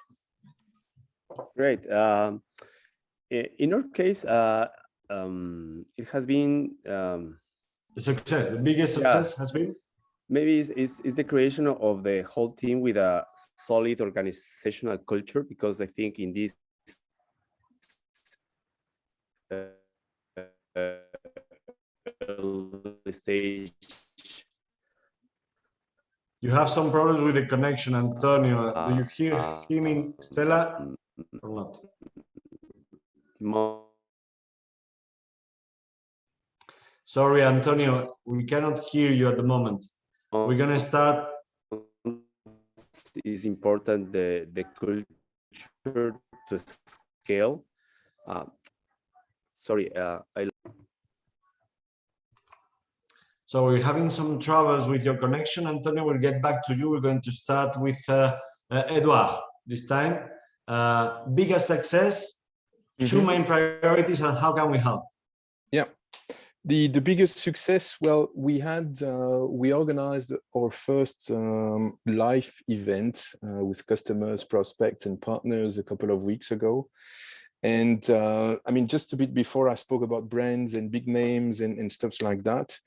Great. In our case, it has been the success. The biggest success has been. maybe is the creation of the whole team with a solid organizational culture, because I think in this early stage. You have some problems with the connection, Antonio. Do you hear him, Stella, or not? Sorry, Antonio, we cannot hear you at the moment. We're gonna start. It's important the culture to scale. Sorry, So we're having some troubles with your connection, Antonio. We'll get back to you. We're going to start with Edouard this time. Biggest success, two main priorities, and how can we help? Yeah. The biggest success, well, we organized our first live event with customers, prospects, and partners a couple of weeks ago. And I mean, just a bit before, I spoke about brands and big names and stuff like that.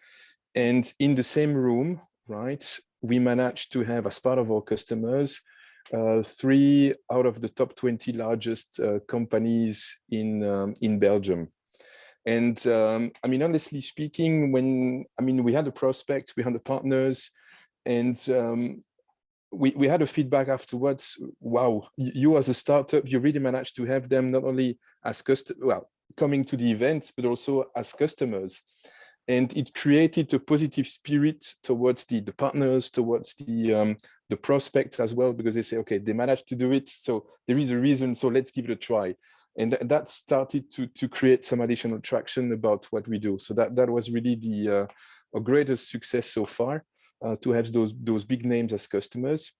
And in the same room, right, we managed to have, as part of our customers, 3 out of the top 20 largest companies in Belgium. And I mean, honestly speaking, we had the prospects, we had the partners, and we had a feedback afterwards. Wow, you as a startup, you really managed to have them not only as coming to the event, but also as customers. And it created a positive spirit towards the partners, towards the prospects as well, because they say, okay, they managed to do it, so there is a reason, so let's give it a try. And that started to create some additional traction about what we do. So that was really our greatest success so far, to have those big names as customers.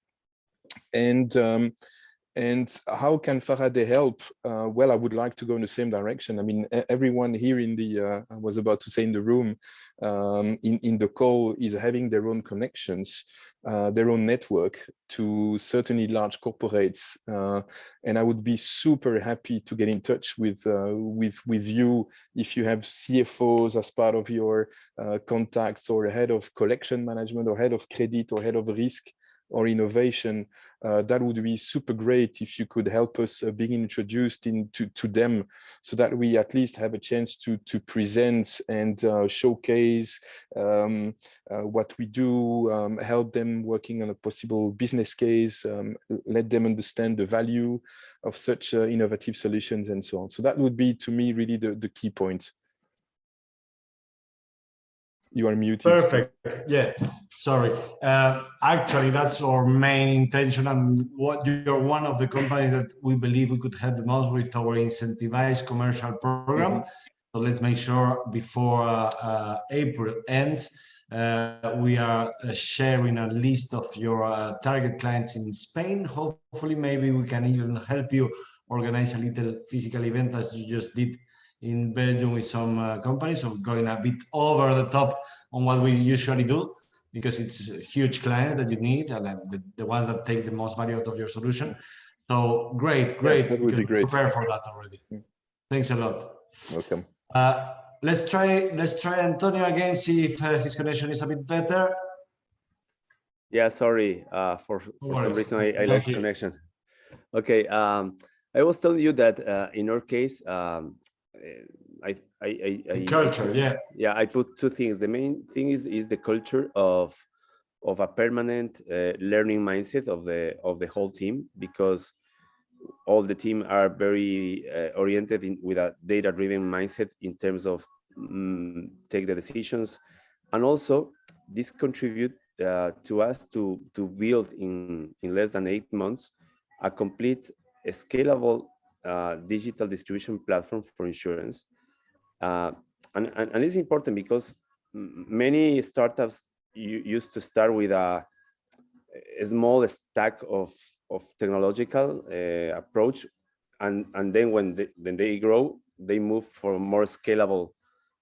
And how can Faraday help? Well, I would like to go in the same direction. I mean, everyone here in the, I was about to say in the room, in the call, is having their own connections, their own network to certainly large corporates. And I would be super happy to get in touch with you if you have CFOs as part of your contacts, or head of collection management, or head of credit, or head of risk or innovation. That would be super great if you could help us being introduced to them, so that we at least have a chance to present and showcase what we do, help them working on a possible business case, let them understand the value of such innovative solutions and so on. So that would be, to me, really the key point. You are muted. Perfect. Yeah, sorry. Actually, that's our main intention, and what you're one of the companies that we believe we could help the most with our incentivized commercial program. So let's make sure before April ends, we are sharing a list of your target clients in Spain. Hopefully, maybe we can even help you organize a little physical event, as you just did in Belgium with some companies. So going a bit over the top on what we usually do, because it's huge clients that you need, and the ones that take the most value out of your solution. So great. Yeah, that would be great. Prepare for that already. Thanks a lot. Welcome. Let's try Antonio again, see if his connection is a bit better. Yeah, sorry, for some reason I lost connection. Okay, I was telling you that in our case, culture, I put 2 things. The main thing is the culture of a permanent learning mindset of the whole team, because all the team are very oriented with a data-driven mindset in terms of take the decisions, and also this contribute to us to build in less than 8 months a complete scalable digital distribution platform for insurance. And it's important because many startups used to start with a small stack of technological approach, and then when they grow, they move for a more scalable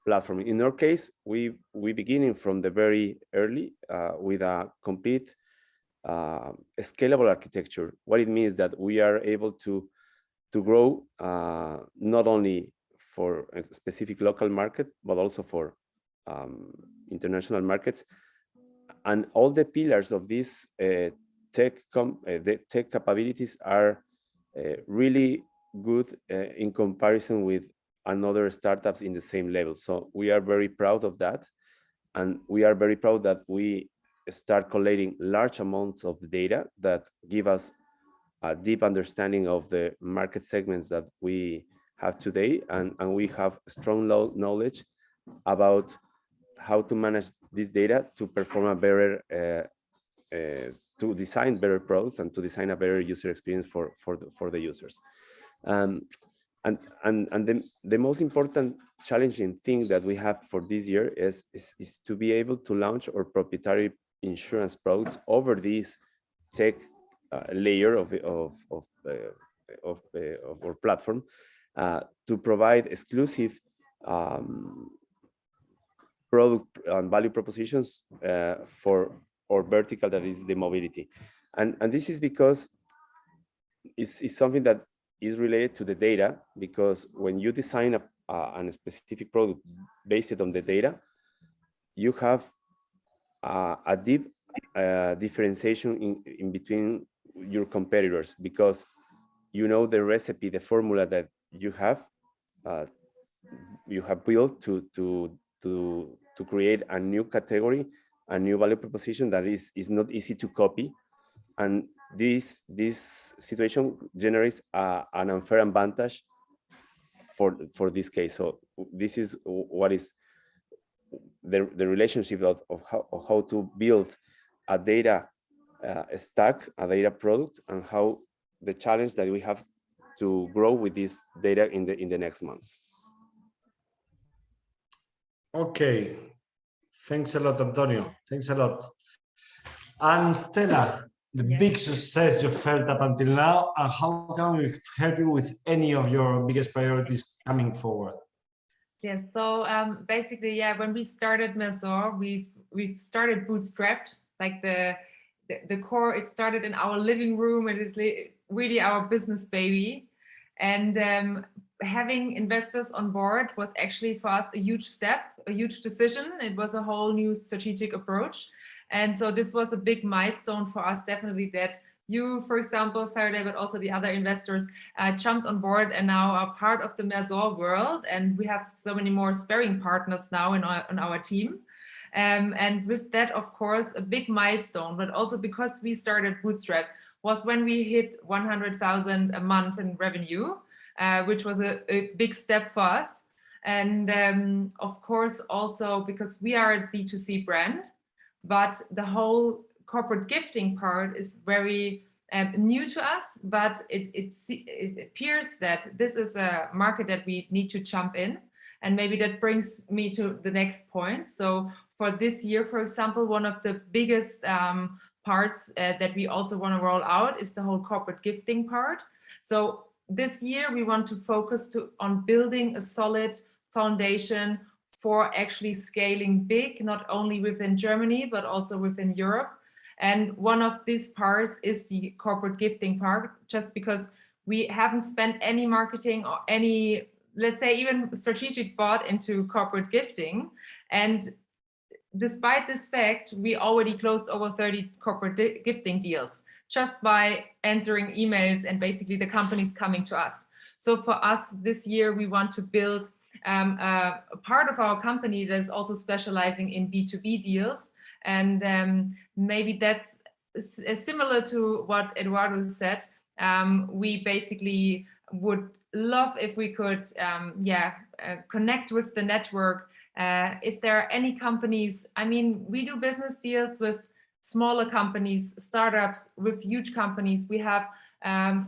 platform. In our case, we beginning from the very early with a complete scalable architecture. What it means that we are able to grow not only for a specific local market, but also for international markets. And all the pillars of this the tech capabilities are really good in comparison with another startups in the same level. So we are very proud of that. And we are very proud that we start collating large amounts of data that give us a deep understanding of the market segments that we have today. And we have strong knowledge about how to manage this data to perform a better, to design better products and to design a better user experience for the users. And the most important challenging thing that we have for this year is to be able to launch our proprietary insurance products over this tech layer of our platform to provide exclusive product and value propositions for our vertical, that is the mobility. And this is because it's something that is related to the data, because when you design a specific product based on the data, you have a deep differentiation in between your competitors, because you know the recipe, the formula that you have built to create a new category, a new value proposition that is not easy to copy. And this situation generates an unfair advantage for this case. So this is what is the relationship of how to build a data stack, a data product, and how the challenge that we have to grow with this data in the next months. Okay, thanks a lot, Antonio. Thanks a lot. And Stella, the big success you felt up until now, and how can we help you with any of your biggest priorities coming forward? Yes, so basically, yeah, when we started Mersor, we've started bootstrapped, like the core. It started in our living room. It is really our business baby, and having investors on board was actually for us a huge step, a huge decision. It was a whole new strategic approach. And so this was a big milestone for us, definitely, that you, for example, Faraday, but also the other investors jumped on board and now are part of the Mersor world. And we have so many more sparring partners now in our team. And with that, of course, a big milestone, but also because we started Bootstrap, was when we hit 100,000 a month in revenue, which was a big step for us. And of course, also because we are a B2C brand, but the whole corporate gifting part is very new to us, but it appears that this is a market that we need to jump in. And maybe that brings me to the next point. So for this year, for example, one of the biggest parts that we also want to roll out is the whole corporate gifting part. So this year we want to focus on building a solid foundation for actually scaling big, not only within Germany, but also within Europe. And one of these parts is the corporate gifting part, just because we haven't spent any marketing or any, let's say, even strategic thought into corporate gifting. And despite this fact, we already closed over 30 corporate gifting deals just by answering emails and basically the companies coming to us. So for us this year, we want to build a part of our company that is also specializing in B2B deals. And maybe that's similar to what Eduardo said. We basically would love if we could connect with the network. If there are any companies, I mean, we do business deals with smaller companies, startups, with huge companies. We have,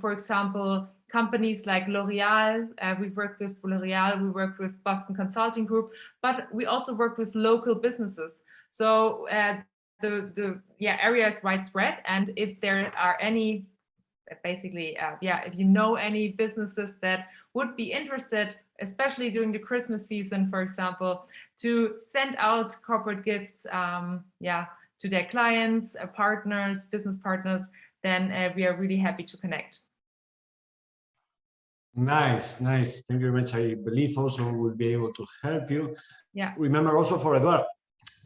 for example, companies like L'Oreal. We work with L'Oreal, we work with Boston Consulting Group, but we also work with local businesses. So the area is widespread. And if there are any, basically, if you know any businesses that would be interested, especially during the Christmas season, for example, to send out corporate gifts, to their clients, partners, business partners, then we are really happy to connect. Nice. Thank you very much. I believe also we'll be able to help you. Yeah. Remember also for Edouard,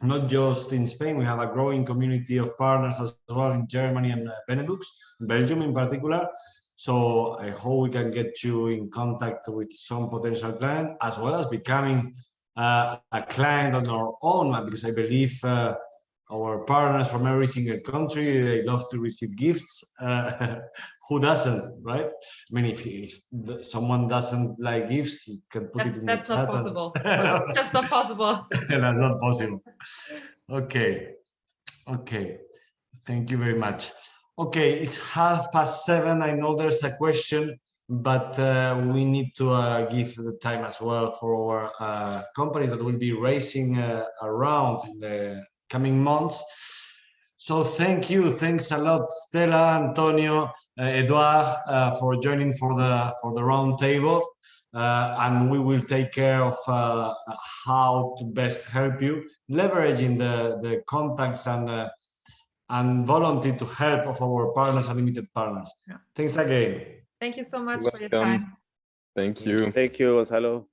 not just in Spain. We have a growing community of partners as well in Germany and Benelux, Belgium in particular. So I hope we can get you in contact with some potential client, as well as becoming a client on our own, because I believe our partners from every single country, they love to receive gifts. Who doesn't, right? I mean, if someone doesn't like gifts, he can put it in the chat. That's not possible. That's not possible. That's not possible. Okay. Okay. Thank you very much. Okay, it's 7:30. I know there's a question, but we need to give the time as well for our companies that will be raising around in the coming months. So thank you. Thanks a lot, Stella, Antonio, Edouard, for joining for the round table. And we will take care of how to best help you, leveraging the contacts and volunteer to help of our partners and limited partners. Yeah. Thanks again. Thank you so much You're for your welcome. time. Thank you. Thank you, Gonzalo.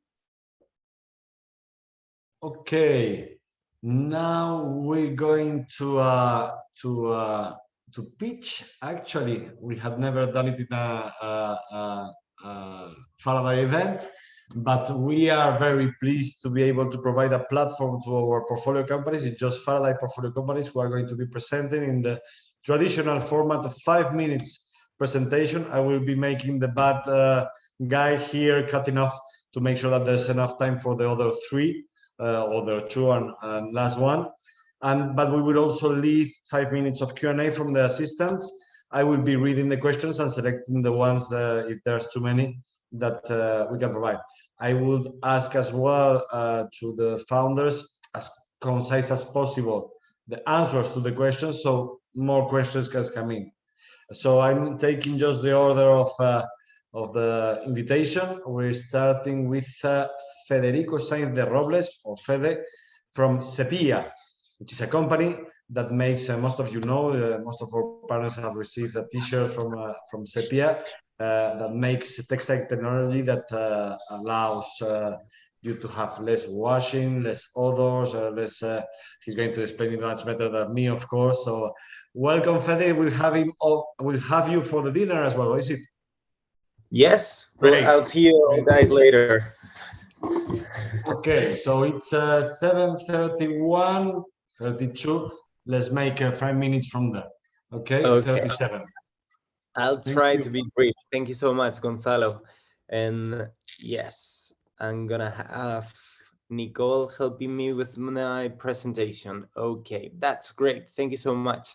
Okay, now we're going to pitch. Actually, we have never done it in a Faraday event, but we are very pleased to be able to provide a platform to our portfolio companies. It's just Faraday portfolio companies who are going to be presenting in the traditional format of 5 minutes presentation. I will be making the bad guy here, cutting off to make sure that there's enough time for the other 3, other 2 and last one. But we will also leave 5 minutes of Q&A from the assistants. I will be reading the questions and selecting the ones, if there's too many, that we can provide. I would ask as well to the founders, as concise as possible, the answers to the questions, so more questions can come in. So I'm taking just the order of the invitation. We're starting with Federico Sainz de Robles, or Fede, from Sepiia, which is a company that makes, most of you know, most of our partners have received a t-shirt from Sepiia, that makes textile technology that allows you to have less washing, less odors, less. He's going to explain it much better than me, of course. So, welcome, Fede. We'll have you for the dinner as well. Is it? Yes. Great. Well, I'll see you guys later. Okay, so it's 7:31, 32. Let's make 5 minutes from there. Okay, 37. I'll try to be brief. Thank you so much, Gonzalo. And yes, I'm gonna have Nicole helping me with my presentation. Okay, that's great. Thank you so much.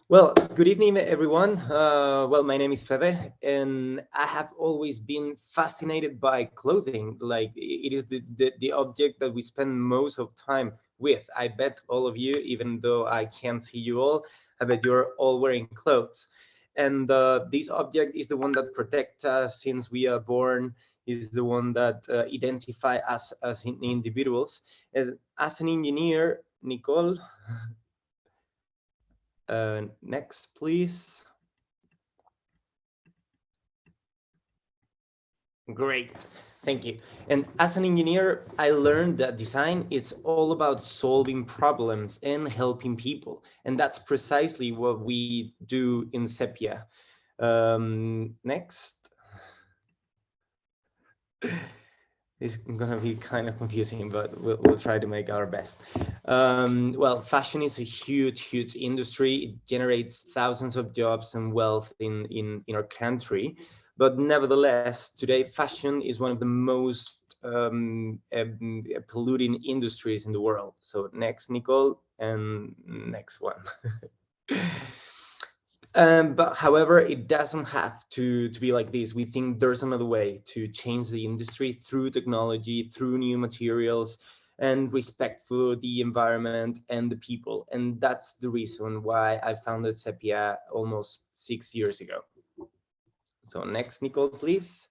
Well, good evening, everyone. Well, my name is Fede, and I have always been fascinated by clothing. Like, it is the object that we spend most of time with. I bet all of you, even though I can't see you all, I bet you're all wearing clothes. And this object is the one that protects us since we are born, is the one that identify us as individuals. As an engineer, Nicole, next, please. Great, thank you. And as an engineer, I learned that design is all about solving problems and helping people. And that's precisely what we do in Sepiia. Next. It's gonna be kind of confusing, but we'll try to make our best. Well, fashion is a huge industry. It generates thousands of jobs and wealth in our country. But nevertheless, today fashion is one of the most polluting industries in the world. So next, Nicole, and next one. But however, it doesn't have to be like this. We think there's another way to change the industry through technology, through new materials, and respect for the environment and the people. And that's the reason why I founded Sepiia almost 6 years ago. So next, Nicole, please.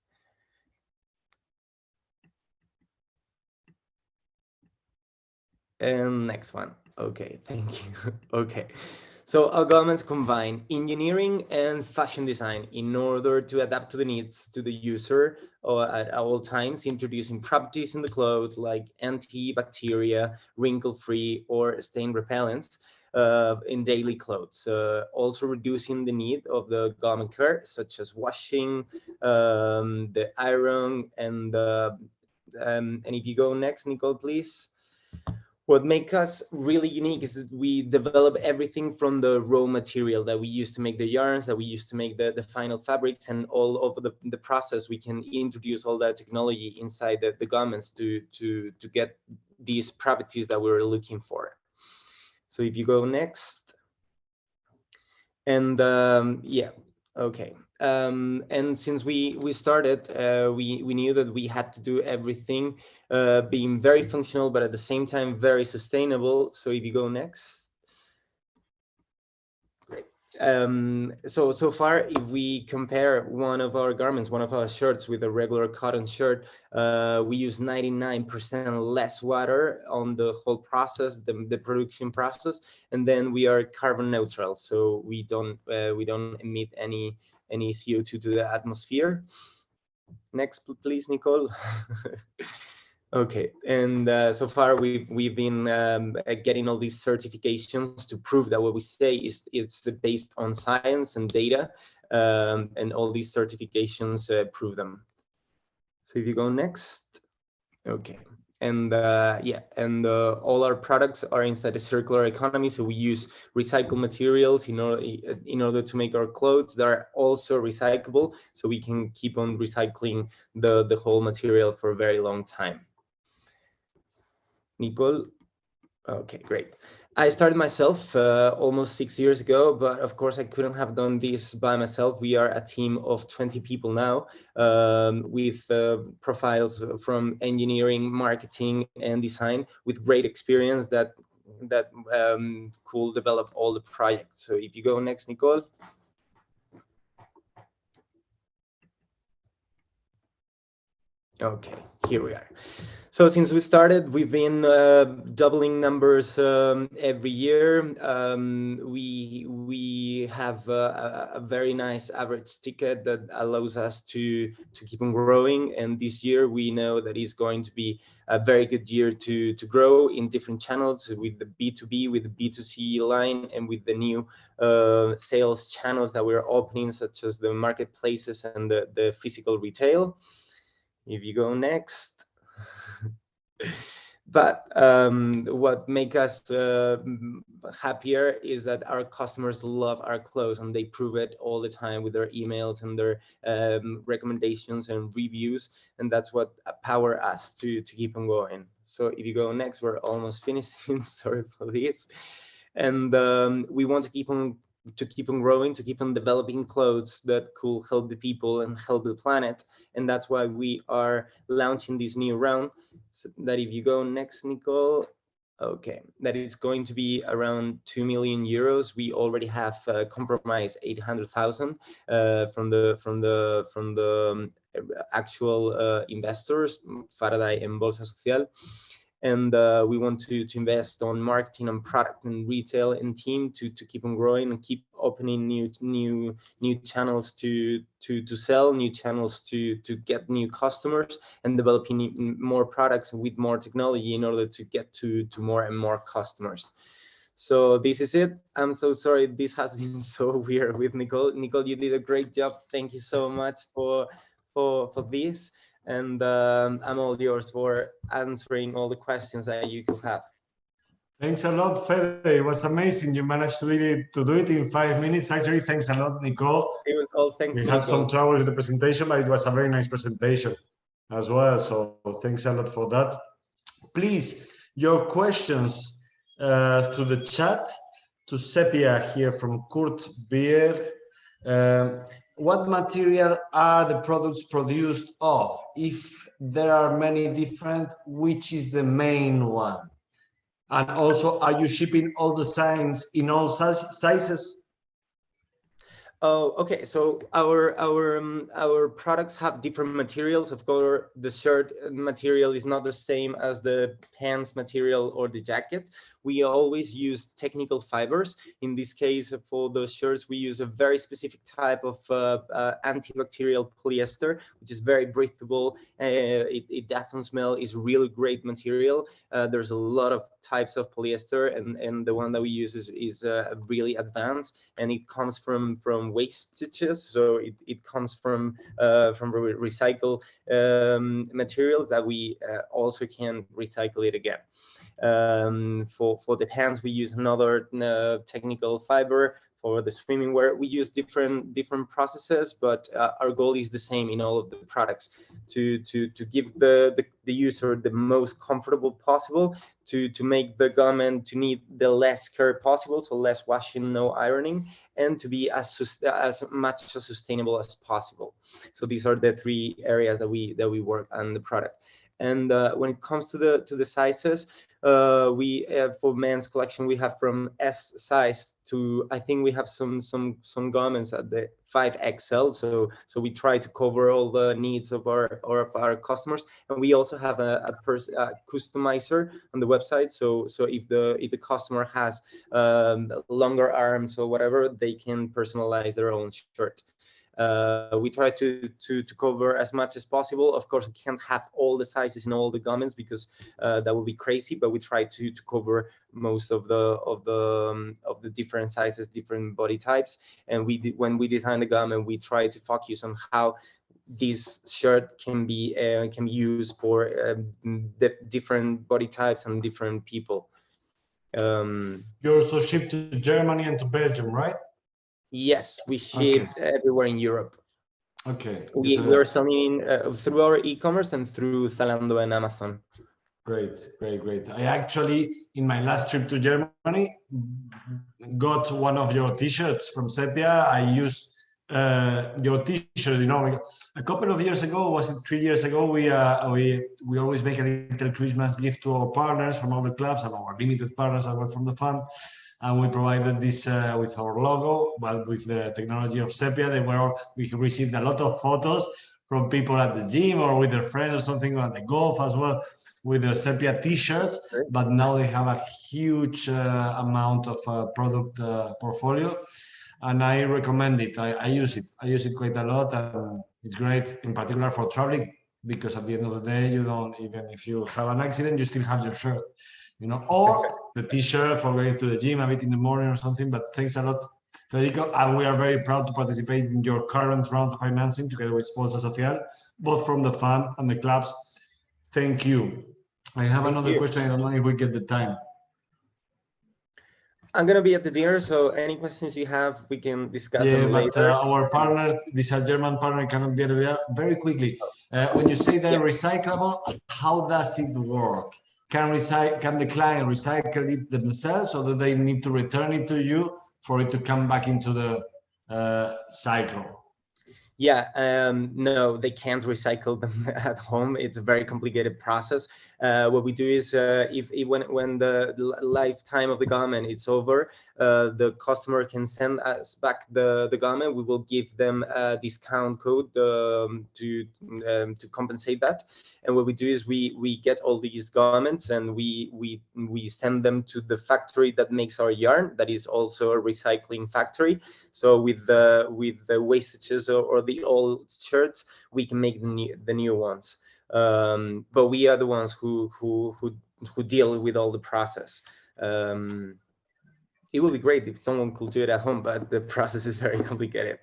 And next one. Okay, thank you. Okay. So our garments combine engineering and fashion design in order to adapt to the needs to the user at all times, introducing properties in the clothes like antibacteria, wrinkle-free, or stain repellents in daily clothes. Also reducing the need of the garment care, such as washing, the iron, and if you go next, Nicole, please. What makes us really unique is that we develop everything from the raw material that we use to make the yarns, that we use to make the final fabrics, and all over the process, we can introduce all that technology inside the garments to get these properties that we're looking for. So if you go next, and yeah, okay. And since we started, we knew that we had to do everything being very functional, but at the same time very sustainable. So if you go next. Great. So far, if we compare one of our garments, one of our shirts with a regular cotton shirt, we use 99% less water on the whole process, the production process, and then we are carbon neutral, so we don't emit any CO2 to the atmosphere. Next, please, Nicole. Okay, and so far we've been getting all these certifications to prove that what we say it's based on science and data, and all these certifications prove them. So if you go next, okay, and yeah, and all our products are inside the circular economy. So we use recycled materials in order to make our clothes that are also recyclable, so we can keep on recycling the whole material for a very long time. Nicole. Okay, great. I started myself almost 6 years ago, but of course I couldn't have done this by myself. We are a team of 20 people now, with profiles from engineering, marketing, and design, with great experience that could develop all the projects. So if you go next, Nicole. Okay, here we are. So since we started, we've been doubling numbers every year. We have a very nice average ticket that allows us to keep on growing. And this year we know that it's going to be a very good year to grow in different channels, with the B2B, with the B2C line, and with the new sales channels that we're opening, such as the marketplaces and the physical retail. If you go next. But what makes us happier is that our customers love our clothes, and they prove it all the time with their emails and their recommendations and reviews, and that's what power us to keep on going. So if you go next, we're almost finishing. Sorry for this. And we want to keep on growing, to keep on developing clothes that could help the people and help the planet. And that's why we are launching this new round. So that if you go next, Nicole, okay, that is going to be around 2 million euros. We already have compromised 800,000 from the actual investors, Faraday and Bolsa Social. And we want to invest on marketing and product and retail and team to keep on growing and keep opening new channels to sell, new channels to get new customers, and developing more products with more technology in order to get to more and more customers. So this is it. I'm so sorry this has been so weird with Nicole. Nicole, you did a great job. Thank you so much for this. And I'm all yours for answering all the questions that you could have. Thanks a lot, Fede. It was amazing. You managed to do it in 5 minutes. Actually, thanks a lot, Nicole. It was all thanks to Nicole. We had some trouble with the presentation, but it was a very nice presentation as well. So thanks a lot for that. Please, your questions through the chat to Sepiia here from Kurt Beer. What material are the products produced of? If there are many different, which is the main one? And also, are you shipping all the signs in all sizes? Oh, okay. So our products have different materials. Of course, the shirt material is not the same as the pants material or the jacket. we always use technical fibers. In this case, for those shirts, we use a very specific type of antibacterial polyester, which is very breathable. It doesn't smell. It's really great material. There's a lot of types of polyester, and the one that we use is really advanced, and it comes from wastages. So it comes from recycled materials that we also can recycle it again. For the pants, we use another technical fiber. For the swimming wear, we use different processes, but our goal is the same in all of the products, to give the user the most comfortable possible, to make the garment to need the less care possible, so less washing, no ironing, and to be as much as sustainable as possible. So these are the three areas that we work on the product. And when it comes to the sizes, we for men's collection, we have from S size to, I think we have some garments at the 5XL. So we try to cover all the needs of our customers, and we also have a customizer on the website. So if the customer has longer arms or whatever, they can personalize their own shirt. We try to cover as much as possible. Of course, we can't have all the sizes in all the garments because that would be crazy. But we try to cover most of the different sizes, different body types. And when we design the garment, we try to focus on how this shirt can be used for different body types and different people. You also ship to Germany and to Belgium, right? Yes, we ship everywhere in Europe. Okay. We are selling through our e-commerce and through Zalando and Amazon. Great. I actually, in my last trip to Germany, got one of your t-shirts from Sepiia. I used your t-shirt, you know, a couple of years ago, was it 3 years ago, we always make a little Christmas gift to our partners from all the clubs and our limited partners that were from the fund. And we provided this with our logo, but with the technology of Sepiia. We received a lot of photos from people at the gym or with their friends or something on the golf as well, with their Sepiia t-shirts. But now they have a huge amount of product portfolio, and I recommend it. I use it quite a lot, and it's great, in particular for traveling, because at the end of the day, you don't, even if you have an accident, you still have your shirt. You know, or the t-shirt for going to the gym a bit in the morning or something. But thanks a lot, Federico, and we are very proud to participate in your current round of financing together with Sponsor Social, both from the fund and the clubs. Thank you. I have another question. I don't know if we get the time. I'm gonna be at the dinner, so any questions you have, we can discuss them later. But our partner, this German partner, cannot be there. Very quickly, when you say they're recyclable, how does it work? Can the client recycle it themselves, or do they need to return it to you for it to come back into the cycle? Yeah, no, they can't recycle them at home. It's a very complicated process. What we do is, when the lifetime of the garment is over, the customer can send us back the garment. We will give them a discount code to compensate that. And what we do is we get all these garments and we send them to the factory that makes our yarn. That is also a recycling factory. So with the wastages or the old shirts, we can make the new ones. But we are the ones who deal with all the process. It would be great if someone could do it at home, but the process is very complicated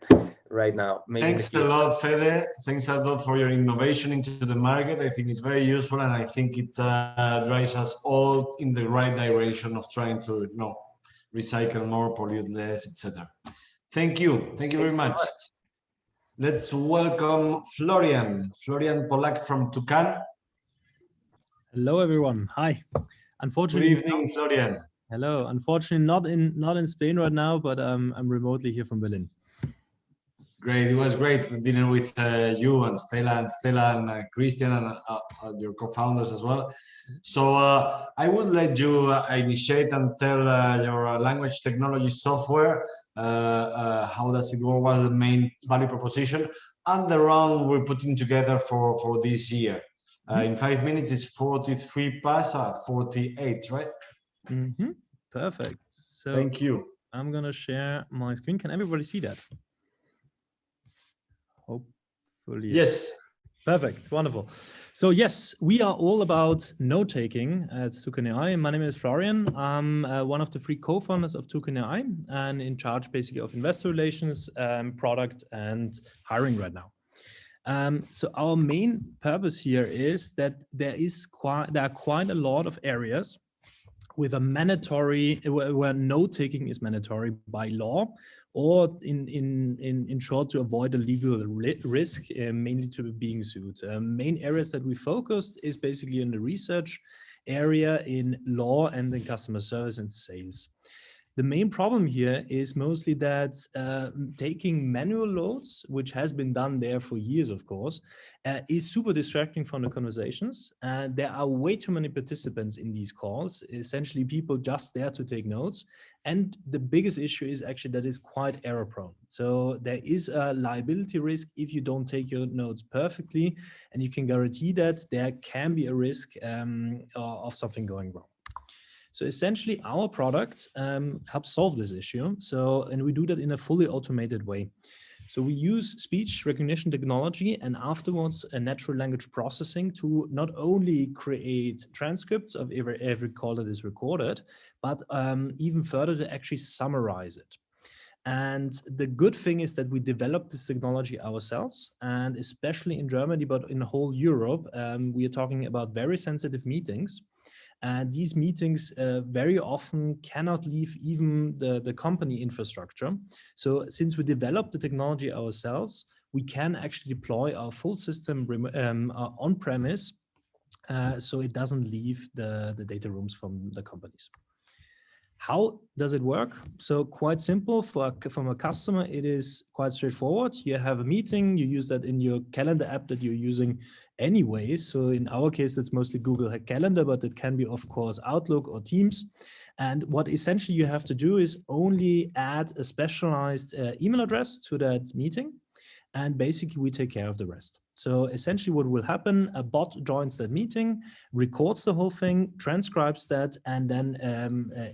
right now. Thanks a lot, Fede. Thanks a lot for your innovation into the market. I think it's very useful, and I think it drives us all in the right direction of trying to, you know, recycle more, pollute less, etc. Thank you. Thank you very much. Let's welcome Florian Polak from Tucan. Hello, everyone. Hi. Unfortunately, good evening, Florian. Hello. Unfortunately, not in Spain right now, but I'm remotely here from Berlin. Great. It was great dinner with you and Stella and Christian and your co-founders as well. So I would let you initiate and tell your language technology software. How does it work? What is the main value proposition and the round we're putting together for this year? In 5 minutes, it's 43 past 48, right? Perfect. So Thank you. I'm going to share my screen. Can everybody see that? Hopefully. Yes. Perfect. Wonderful. So yes, we are all about note-taking at Tucan.ai. My name is Florian. I'm one of the 3 co-founders of Tucan.ai and in charge basically of investor relations, product and hiring right now. So our main purpose here is that there are quite a lot of areas with a mandatory, where note-taking is mandatory by law, or in short, to avoid a legal risk, mainly to being sued. Main areas that we focused is basically in the research area, in law, and in customer service and sales. The main problem here is mostly that taking manual notes, which has been done there for years, of course, is super distracting from the conversations. There are way too many participants in these calls, essentially people just there to take notes. And the biggest issue is actually that it's quite error prone. So there is a liability risk if you don't take your notes perfectly, and you can guarantee that there can be a risk of something going wrong. So essentially our product helps solve this issue. And we do that in a fully automated way. So we use speech recognition technology and afterwards a natural language processing to not only create transcripts of every call that is recorded, but even further to actually summarize it. And the good thing is that we developed this technology ourselves, and especially in Germany, but in whole Europe, we are talking about very sensitive meetings. And these meetings very often cannot leave even the company infrastructure. So since we developed the technology ourselves, we can actually deploy our full system on-premise, so it doesn't leave the data rooms from the companies. How does it work? So quite simple. From a customer, it is quite straightforward. You have a meeting, you use that in your calendar app that you're using anyways. So in our case, it's mostly Google Calendar, but it can be, of course, Outlook or Teams. And what essentially you have to do is only add a specialized email address to that meeting. And basically we take care of the rest. So essentially what will happen, a bot joins that meeting, records the whole thing, transcribes that, and then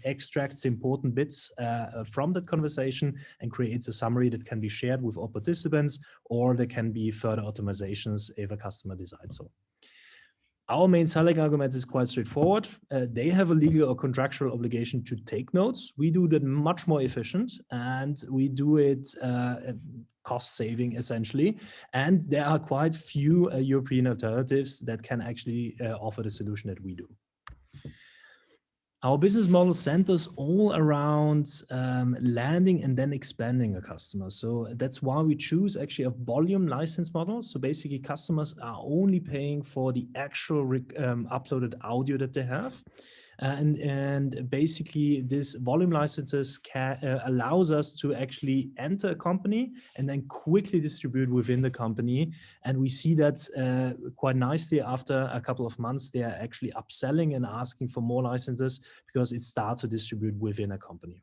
extracts important bits from that conversation and creates a summary that can be shared with all participants, or there can be further optimizations if a customer decides so. Our main selling argument is quite straightforward. They have a legal or contractual obligation to take notes. We do that much more efficient, and we do it cost saving essentially. And there are quite few European alternatives that can actually offer the solution that we do. Our business model centers all around landing and then expanding a customer. So that's why we choose actually a volume license model. So basically customers are only paying for the actual uploaded audio that they have. And basically this volume licenses allows us to actually enter a company and then quickly distribute within the company. And we see that quite nicely after a couple of months, they are actually upselling and asking for more licenses because it starts to distribute within a company.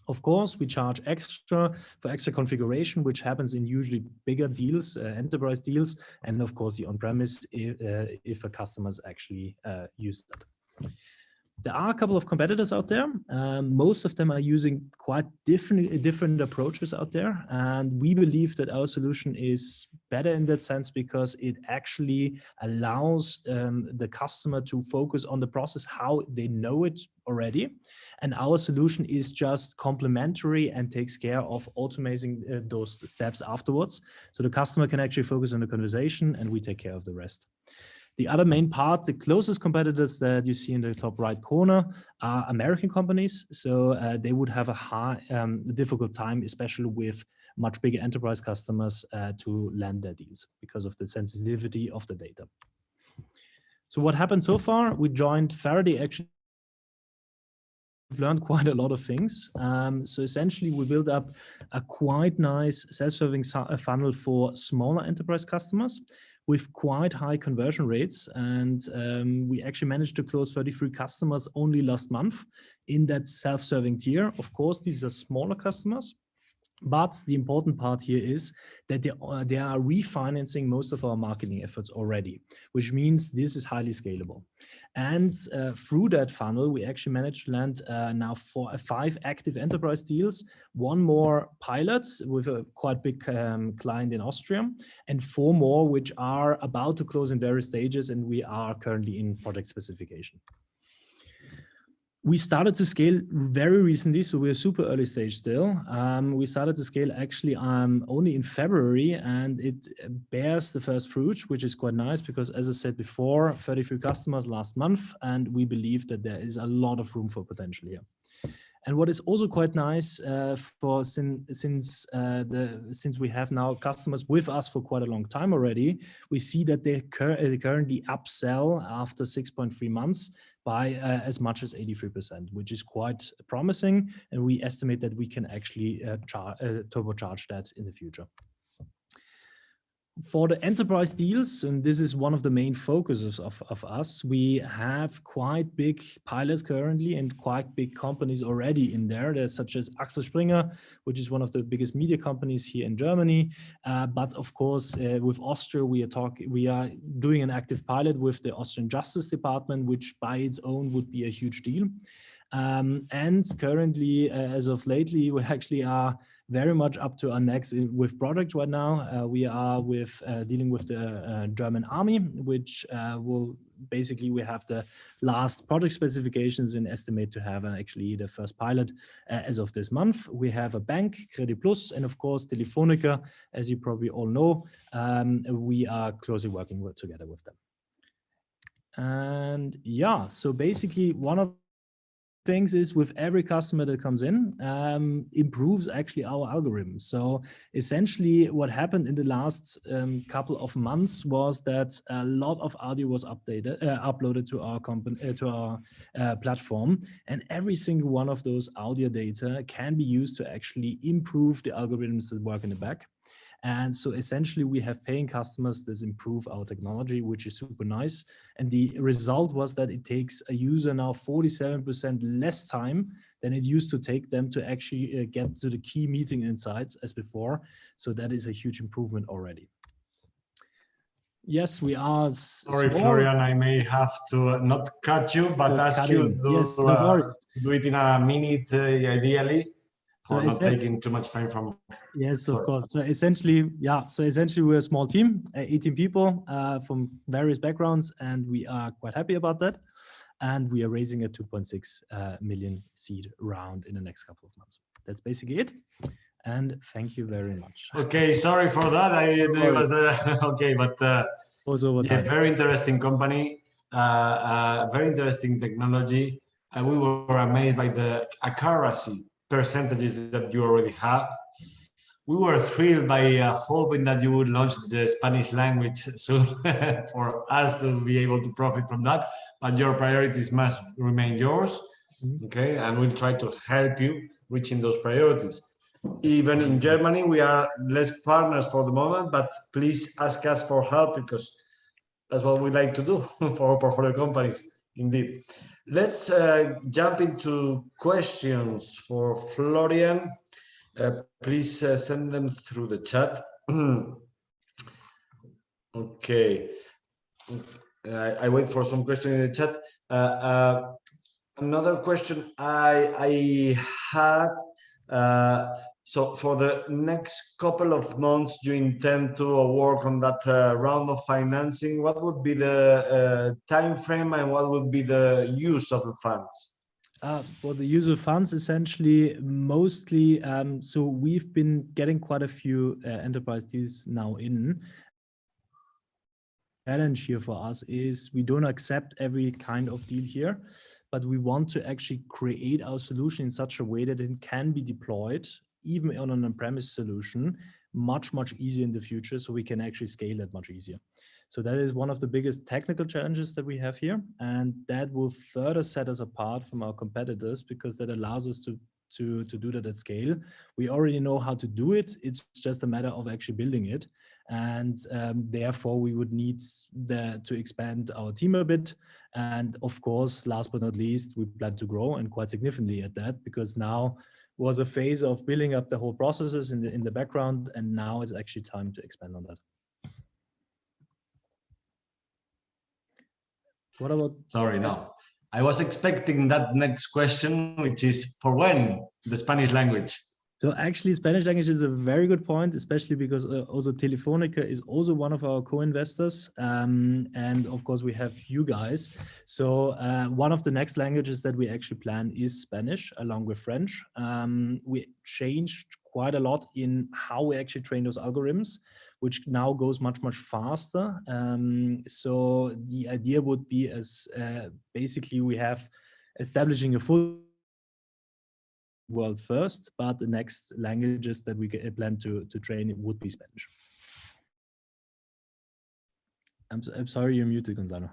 Of course, we charge extra for extra configuration, which happens in usually bigger deals, enterprise deals, and of course the on-premise if a customers actually use that. There are a couple of competitors out there. Most of them are using quite different approaches out there. And we believe that our solution is better in that sense because it actually allows the customer to focus on the process, how they know it already. And our solution is just complementary and takes care of automating those steps afterwards. So the customer can actually focus on the conversation and we take care of the rest. The other main part, the closest competitors that you see in the top right corner are American companies. So they would have a difficult time, especially with much bigger enterprise customers to land their deals because of the sensitivity of the data. So what happened so far? We joined Faraday actually. We've learned quite a lot of things. So essentially we built up a quite nice self-serving funnel for smaller enterprise customers with quite high conversion rates. And we actually managed to close 33 customers only last month in that self-serving tier. Of course, these are smaller customers. But the important part here is that they are refinancing most of our marketing efforts already, which means this is highly scalable. And through that funnel, we actually managed to land now 5 active enterprise deals, 1 more pilot with a quite big client in Austria, and 4 more which are about to close in various stages, and we are currently in project specification. We started to scale very recently, so we're super early stage still. We started to scale actually only in February, and it bears the first fruit, which is quite nice because, as I said before, 33 customers last month, and we believe that there is a lot of room for potential here. And what is also quite nice since we have now customers with us for quite a long time already, we see that they currently upsell after 6.3 months by as much as 83%, which is quite promising. And we estimate that we can actually turbocharge that in the future. For the enterprise deals, and this is one of the main focuses of us, we have quite big pilots currently and quite big companies already in there. There's such as Axel Springer, which is one of the biggest media companies here in Germany. But of course, with Austria, we are doing an active pilot with the Austrian Justice Department, which by its own would be a huge deal. And currently, as of lately, we actually are very much up to our necks with product right now. We are dealing with the German army, which we have the last product specifications and estimate to have actually the first pilot as of this month. We have a bank, Credit Plus, and of course, Telefonica, as you probably all know. We are closely working together with them. And yeah, so basically one of things is with every customer that comes in, improves actually our algorithm. So essentially what happened in the last couple of months was that a lot of audio was uploaded to our platform, and every single one of those audio data can be used to actually improve the algorithms that work in the back. And so essentially we have paying customers that improve our technology, which is super nice. And the result was that it takes a user now 47% less time than it used to take them to actually get to the key meeting insights as before. So that is a huge improvement already. Yes, we are. Sorry, Florian, I may have to not cut you, but ask you to do it in a minute, ideally, for not taking too much time from. Yes, of course. So essentially, we're a small team, 18 people from various backgrounds, and we are quite happy about that. And we are raising a 2.6 million seed round in the next couple of months. That's basically it. And thank you very much. Okay, sorry for that. I knew it was okay, but yeah, very interesting company, very interesting technology. We were amazed by the accuracy percentages that you already have. We were thrilled by hoping that you would launch the Spanish language soon for us to be able to profit from that. But your priorities must remain yours, okay? And we'll try to help you reaching those priorities. Even in Germany, we are less partners for the moment, but please ask us for help because that's what we like to do for our portfolio companies, indeed. Let's jump into questions for Florian. Please send them through the chat. Okay. I wait for some question in the chat. Another question I had. So for the next couple of months, you intend to work on that round of financing. What would be the time frame and what would be the use of the funds? For the use of funds, essentially, mostly, so we've been getting quite a few enterprise deals now in. Challenge here for us is we don't accept every kind of deal here, but we want to actually create our solution in such a way that it can be deployed, even on an on-premise solution, much easier in the future, so we can actually scale that much easier. So that is one of the biggest technical challenges that we have here, and that will further set us apart from our competitors because that allows us to do that at scale. We already know how to do it. It's just a matter of actually building it, and therefore we would need to expand our team a bit. And of course, last but not least, we plan to grow, and quite significantly at that, because now was a phase of building up the whole processes in the background, and now it's actually time to expand on that. What about? Sorry, no. I was expecting that next question, which is for when the Spanish language? So actually, Spanish language is a very good point, especially because also Telefónica is also one of our co-investors. And of course, we have you guys. So one of the next languages that we actually plan is Spanish, along with French. We changed quite a lot in how we actually train those algorithms, which now goes much, much faster. So the idea would be as basically we have establishing a full world first, but the next languages that we plan to train would be Spanish. I'm sorry, you're muted, Gonzalo.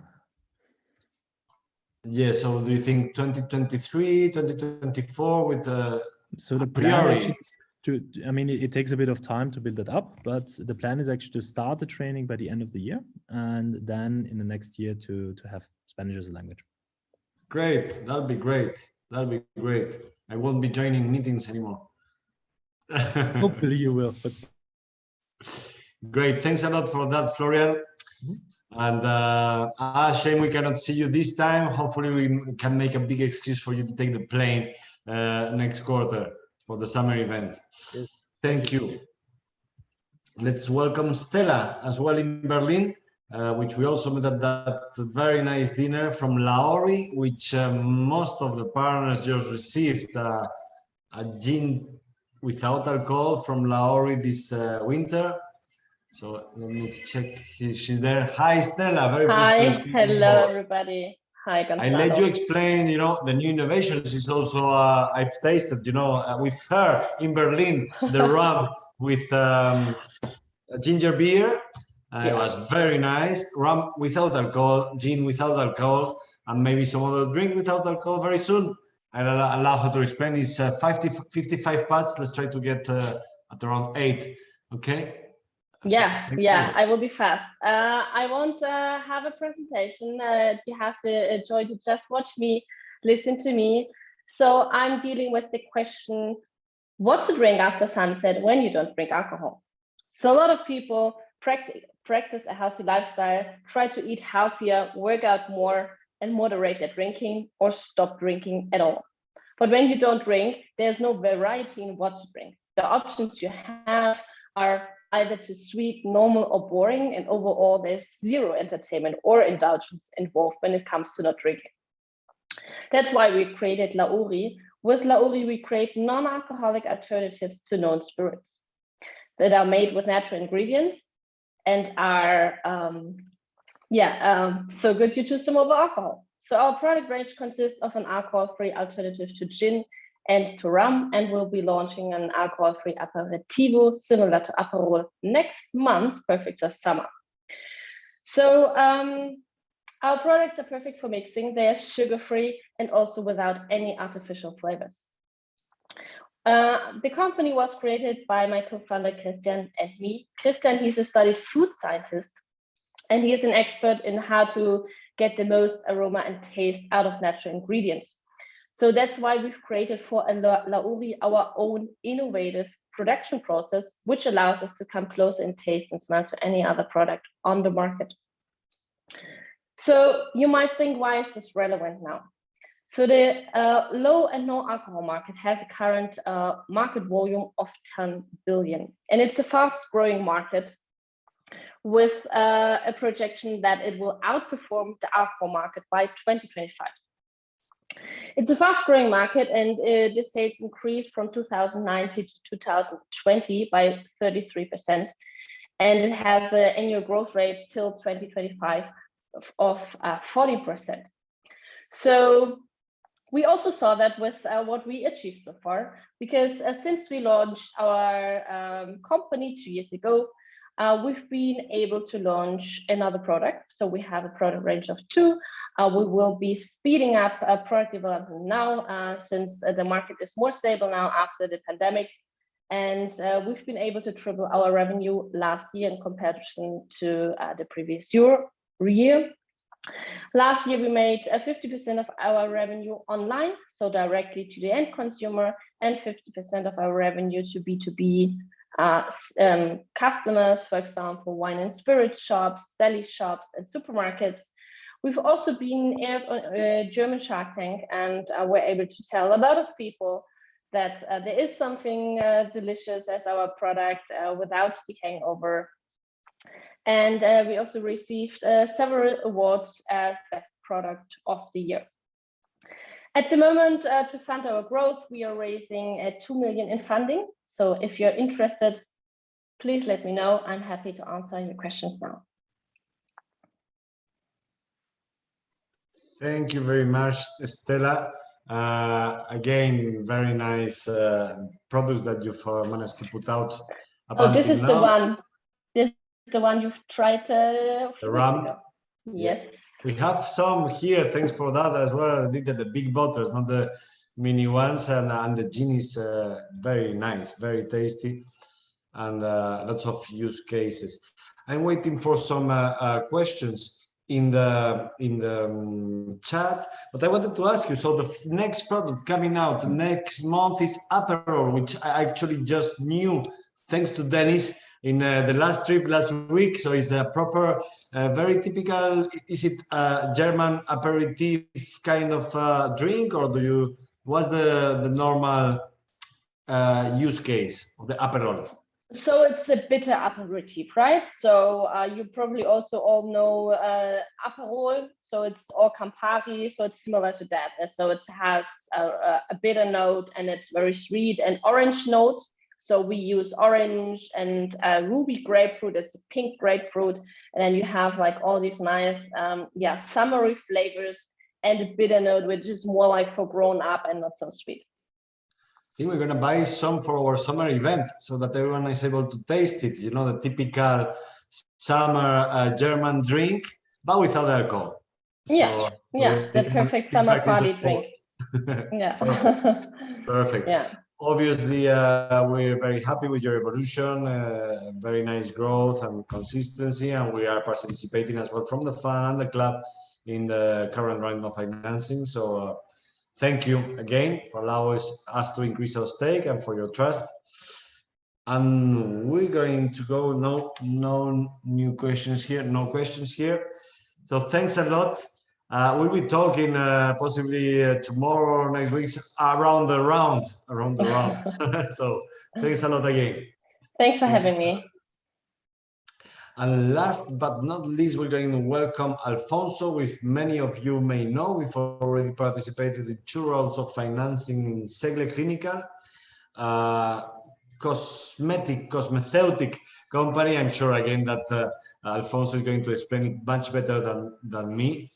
Yeah, so do you think 2023, 2024 with the so the plan actually I mean, it takes a bit of time to build it up, but the plan is actually to start the training by the end of the year, and then in the next year to have Spanish as a language. Great, that'll be great. That'll be great. I won't be joining meetings anymore. Hopefully you will. But great, thanks a lot for that, Florian. And shame we cannot see you this time. Hopefully we can make a big excuse for you to take the plane next quarter for the summer event. Yes. Thank you. Let's welcome Stella as well in Berlin, which we also met at that very nice dinner from Laøri, which most of the partners just received a gin without alcohol from Laøri this winter. So let me check. She's there. Hi, Stella. Very Hi, hello, everybody. Hi, Gonzalo. I let you explain, you know, the new innovations is also, I've tasted, you know, with her in Berlin, the rum with ginger beer. It was very nice. Rum without alcohol, gin without alcohol, and maybe some other drink without alcohol very soon. I'll allow her to explain. It's 55 parts. Let's try to get at around 8. Okay? Yeah, I will be fast. I won't have a presentation. You have to enjoy to just watch me, listen to me. So I'm dealing with the question, what to drink after sunset when you don't drink alcohol. So a lot of people practice a healthy lifestyle, try to eat healthier, work out more, and moderate their drinking or stop drinking at all. But when you don't drink, there's no variety in what to drink. The options you have are either too sweet, normal, or boring, and overall there's zero entertainment or indulgence involved when it comes to not drinking. That's why we created Laøri. With Laøri, we create non-alcoholic alternatives to known spirits that are made with natural ingredients and are so good you choose them over alcohol. So our product range consists of an alcohol-free alternative to gin and to rum, and we'll be launching an alcohol-free aperitivo similar to Aperol next month, perfect for summer. So our products are perfect for mixing. They are sugar-free and also without any artificial flavors. The company was created by my co-founder Christian and me. Christian, he's a studied food scientist, and he is an expert in how to get the most aroma and taste out of natural ingredients. So that's why we've created for Laøri our own innovative production process, which allows us to come closer in taste and smell to any other product on the market. So you might think, why is this relevant now? So the low and no alcohol market has a current market volume of 10 billion, and it's a fast growing market with a projection that it will outperform the alcohol market by 2025. It's a fast growing market, and the sales increased from 2019 to 2020 by 33%. And it has an annual growth rate till 2025 of 40%. So we also saw that with what we achieved so far, because since we launched our company 2 years ago, we've been able to launch another product. So we have a product range of 2. We will be speeding up product development now since the market is more stable now after the pandemic. And we've been able to triple our revenue last year in comparison to the previous year. Last year, we made 50% of our revenue online, so directly to the end consumer, and 50% of our revenue to B2B customers, for example, wine and spirit shops, deli shops, and supermarkets. We've also been aired on German Shark Tank, and we're able to tell a lot of people that there is something delicious as our product without the hangover. And we also received several awards as Best Product of the Year. At the moment, to fund our growth, we are raising 2 million in funding. So if you're interested, please let me know. I'm happy to answer your questions now. Thank you very much, Stella. Again, very nice product that you've managed to put out. Oh, this is the one. This is the one you've tried the ram. Yes. We have some here. Thanks for that as well. I think that the big bottles, not the mini ones, and the gin is very nice, very tasty, and lots of use cases. I'm waiting for some questions in the chat, but I wanted to ask you. So the next product coming out next month is Aperol, which I actually just knew thanks to Dennis in the last trip last week. So it's a proper, very typical. Is it a German aperitif kind of drink, or what's the normal use case of the Aperol? So it's a bitter aperitif, right? So you probably also all know Aperol. So it's or Campari. So it's similar to that. So it has a bitter note, and it's very sweet and orange notes. So we use orange and ruby grapefruit. It's a pink grapefruit, and then you have like all these nice, summery flavors and a bitter note, which is more like for grown up and not so sweet. I think we're going to buy some for our summer event so that everyone is able to taste it. You know, the typical summer German drink, but without alcohol. The perfect summer party drink. Yeah. Perfect. Yeah. Obviously, we're very happy with your evolution, very nice growth and consistency, and we are participating as well from the fund and the club in the current round of financing. So thank you again for allowing us to increase our stake and for your trust. And we're going to go, no new questions here, no questions here. So thanks a lot. We'll be talking possibly tomorrow or next week around the round. So thanks a lot again. Thanks for having me. And last but not least, we're going to welcome Alfonso, which many of you may know. We've already participated in 2 rounds of financing in Segle Clinical, cosmeceutic company. I'm sure again that Alfonso is going to explain it much better than me.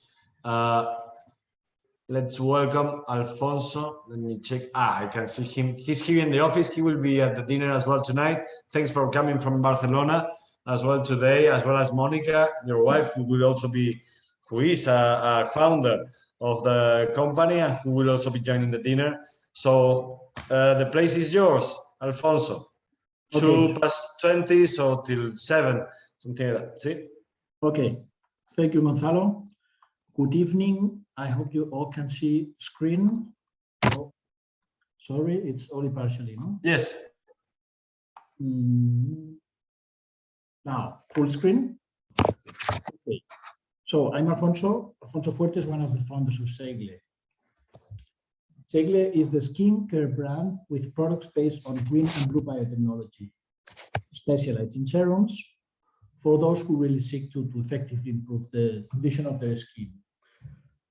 Let's welcome Alfonso. Let me check. I can see him. He's here in the office. He will be at the dinner as well tonight. Thanks for coming from Barcelona as well today, as well as Monica, your wife, who is a founder of the company and who will also be joining the dinner. So the place is yours, Alfonso. Okay. 2+20, so till 7, something like that. See? Okay. Thank you, Gonzalo. Good evening. I hope you all can see screen. Oh, sorry, it's only partially, no? Yes. Now, full screen. Okay. So I'm Alfonso Fuertes, one of the founders of Segle. Segle is the skincare brand with products based on green and blue biotechnology, specialized in serums for those who really seek to effectively improve the condition of their skin.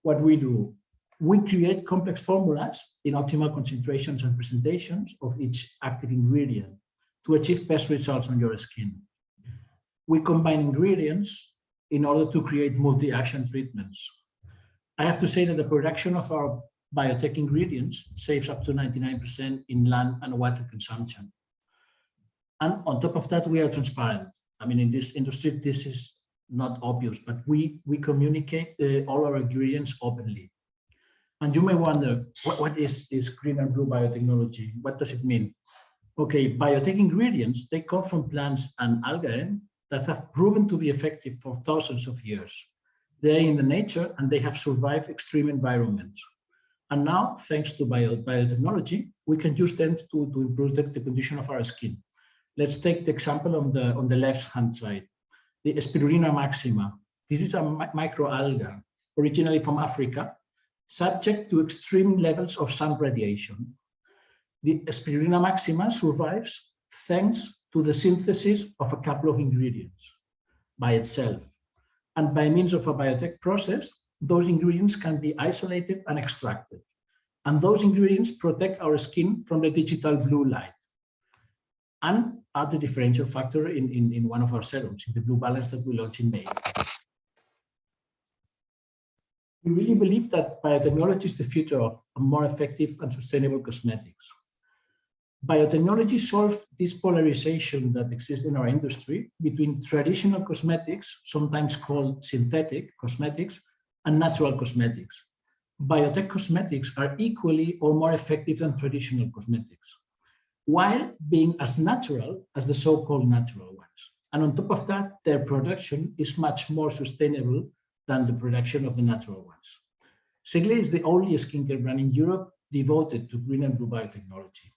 What we do, we create complex formulas in optimal concentrations and presentations of each active ingredient to achieve best results on your skin. We combine ingredients in order to create multi-action treatments. I have to say that the production of our biotech ingredients saves up to 99% in land and water consumption. And on top of that, we are transparent. I mean, in this industry, this is not obvious, but we communicate all our ingredients openly. And you may wonder, what is this green and blue biotechnology? What does it mean? Okay, biotech ingredients, they come from plants and algae that have proven to be effective for thousands of years. They're in the nature and they have survived extreme environments. And now, thanks to biotechnology, we can use them to improve the condition of our skin. Let's take the example on the left-hand side, the Spirulina maxima. This is a microalga, originally from Africa, subject to extreme levels of sun radiation. The Spirulina maxima survives thanks to the synthesis of a couple of ingredients by itself. And by means of a biotech process, those ingredients can be isolated and extracted. And those ingredients protect our skin from the digital blue light and are the differential factor in one of our serums, in the Blue Balance that we launched in May. We really believe that biotechnology is the future of a more effective and sustainable cosmetics. Biotechnology solves this polarization that exists in our industry between traditional cosmetics, sometimes called synthetic cosmetics, and natural cosmetics. Biotech cosmetics are equally or more effective than traditional cosmetics, while being as natural as the so-called natural ones. And on top of that, their production is much more sustainable than the production of the natural ones. Segle is the only skincare brand in Europe devoted to green and blue biotechnology.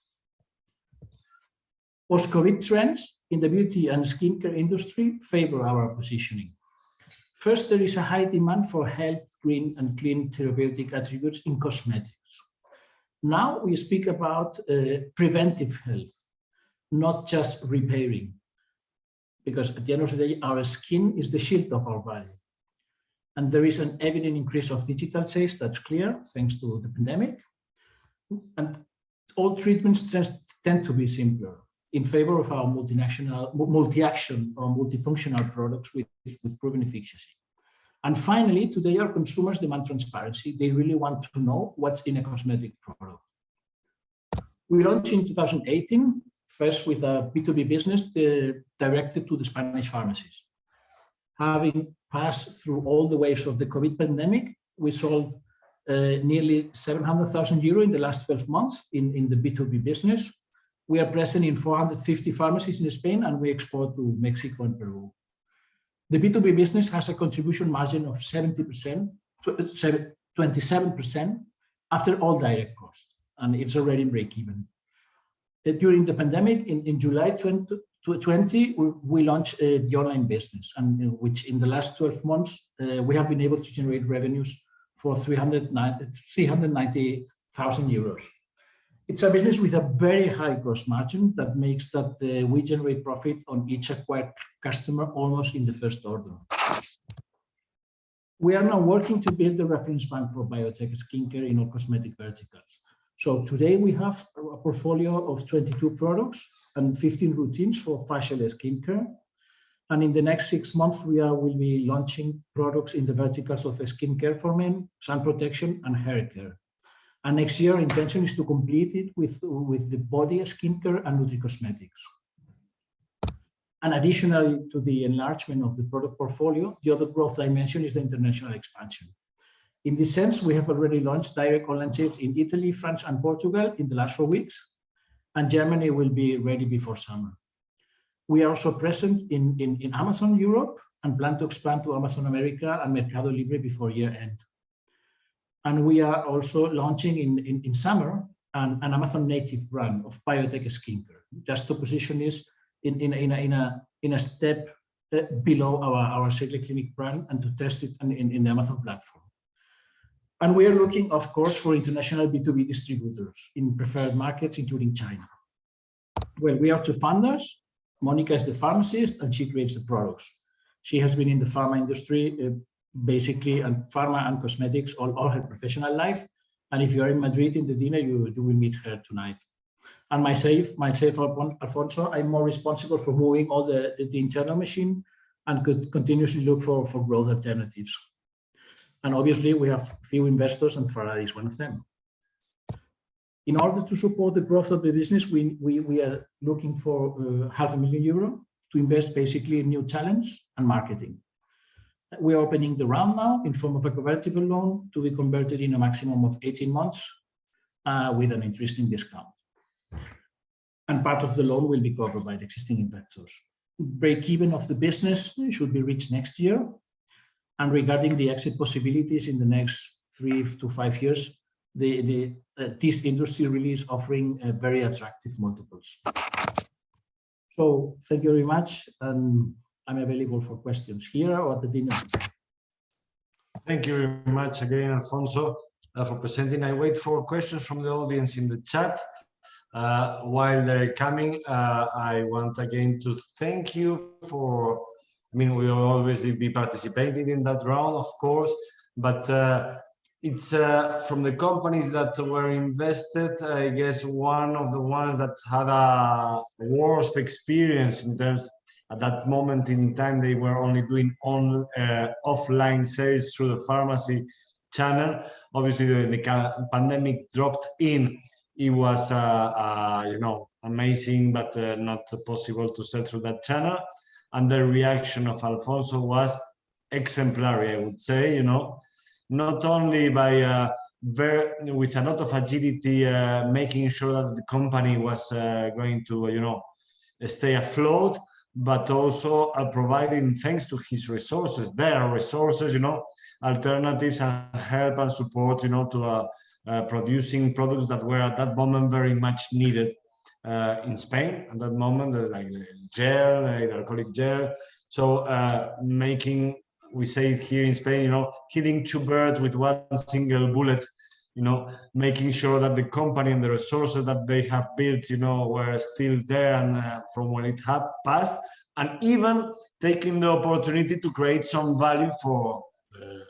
Post-COVID trends in the beauty and skincare industry favor our positioning. First, there is a high demand for health, green, and clean therapeutic attributes in cosmetics. Now we speak about preventive health, not just repairing, because at the end of the day, our skin is the shield of our body. And there is an evident increase of digital sales, that's clear, thanks to the pandemic. And all treatments tend to be simpler in favor of our multi-action or multifunctional products with proven efficacy. And finally, today our consumers demand transparency. They really want to know what's in a cosmetic product. We launched in 2018, first with a B2B business directed to the Spanish pharmacies. Having passed through all the waves of the COVID pandemic, we sold nearly 700,000 euro in the last 12 months in the B2B business. We are present in 450 pharmacies in Spain, and we export to Mexico and Peru. The B2B business has a contribution margin of 27% after all direct costs, and it's already in break-even. During the pandemic, in July 2020, we launched the online business, and which in the last 12 months, we have been able to generate revenues for 390,000 euros. It's a business with a very high gross margin that makes that we generate profit on each acquired customer almost in the first order. We are now working to build the reference bank for biotech skincare in all cosmetic verticals. So today we have a portfolio of 22 products and 15 routines for facial skincare. And in the next 6 months, we will be launching products in the verticals of skincare for men, sun protection, and hair care. And next year, our intention is to complete it with the body skincare and nutri-cosmetics. And additionally to the enlargement of the product portfolio, the other growth dimension is the international expansion. In this sense, we have already launched direct online sales in Italy, France, and Portugal in the last 4 weeks, and Germany will be ready before summer. We are also present in Amazon Europe and plan to expand to Amazon America and Mercado Libre before year end. And we are also launching in summer an Amazon native brand of biotech skincare, just to position this in a step below our Segle Clinic brand and to test it in the Amazon platform. And we are looking, of course, for international B2B distributors in preferred markets, including China. Well, we are two founders. Monica is the pharmacist and she creates the products. She has been in the pharma industry, basically, and pharma and cosmetics all her professional life. And if you are in Madrid in the dinner, you will meet her tonight. And myself, Alfonso, I'm more responsible for moving all the internal machine and could continuously look for growth alternatives. And obviously, we have few investors, and Faraday is one of them. In order to support the growth of the business, we are looking for €500,000 to invest basically in new talents and marketing. We are opening the round now in form of a convertible loan to be converted in a maximum of 18 months with an interesting discount. And part of the loan will be covered by the existing investors. Break even of the business should be reached next year. And regarding the exit possibilities in the next 3 to 5 years, this industry really is offering very attractive multiples. So thank you very much, and I'm available for questions here or at the dinner. Thank you very much again, Alfonso, for presenting. I wait for questions from the audience in the chat. While they're coming, I want again to thank you for, I mean, we will always be participating in that round, of course, but it's from the companies that were invested, I guess one of the ones that had a worst experience in terms, at that moment in time, they were only doing offline sales through the pharmacy channel. Obviously, the pandemic dropped in. It was, you know, amazing, but not possible to sell through that channel. And the reaction of Alfonso was exemplary, I would say, you know, not only by with a lot of agility, making sure that the company was going to, you know, stay afloat, but also providing, thanks to his resources, their resources, you know, alternatives and help and support, you know, to producing products that were at that moment very much needed in Spain at that moment, like gel, hydroalcoholic gel. So making, we say here in Spain, you know, hitting two birds with one single bullet, you know, making sure that the company and the resources that they have built, you know, were still there and from when it had passed, and even taking the opportunity to create some value for the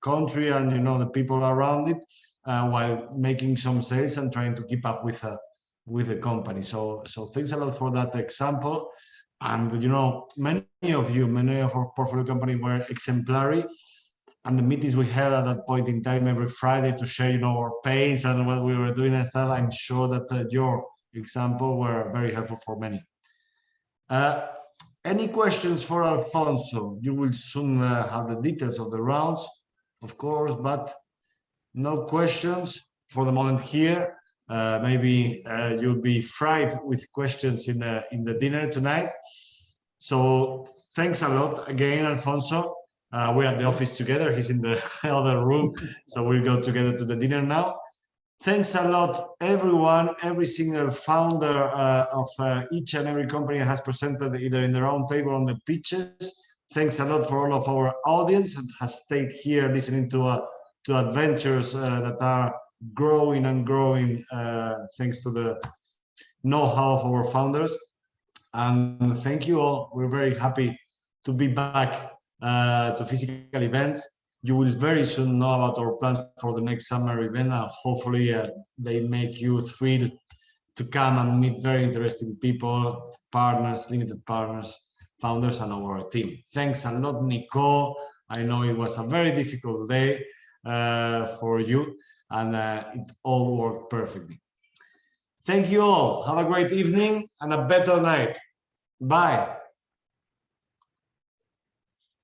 country and, you know, the people around it, while making some sales and trying to keep up with the company. So thanks a lot for that example. And, you know, many of our portfolio companies were exemplary. And the meetings we had at that point in time every Friday to share, you know, our pains and what we were doing and stuff, I'm sure that your example were very helpful for many. Any questions for Alfonso? You will soon have the details of the rounds, of course, but no questions for the moment here. Maybe you'll be fried with questions in the dinner tonight. So thanks a lot again, Alfonso. We're at the office together. He's in the other room, so we'll go together to the dinner now. Thanks a lot, everyone, every single founder of each and every company has presented either in the round table or on the pitches. Thanks a lot for all of our audience that has stayed here listening to adventures that are growing and growing thanks to the know-how of our founders. And thank you all. We're very happy to be back to physical events. You will very soon know about our plans for the next summer event. Hopefully they make you thrilled to come and meet very interesting people, partners, limited partners, founders, and our team. Thanks a lot, Nicole. I know it was a very difficult day for you, and it all worked perfectly. Thank you all. Have a great evening and a better night. Bye.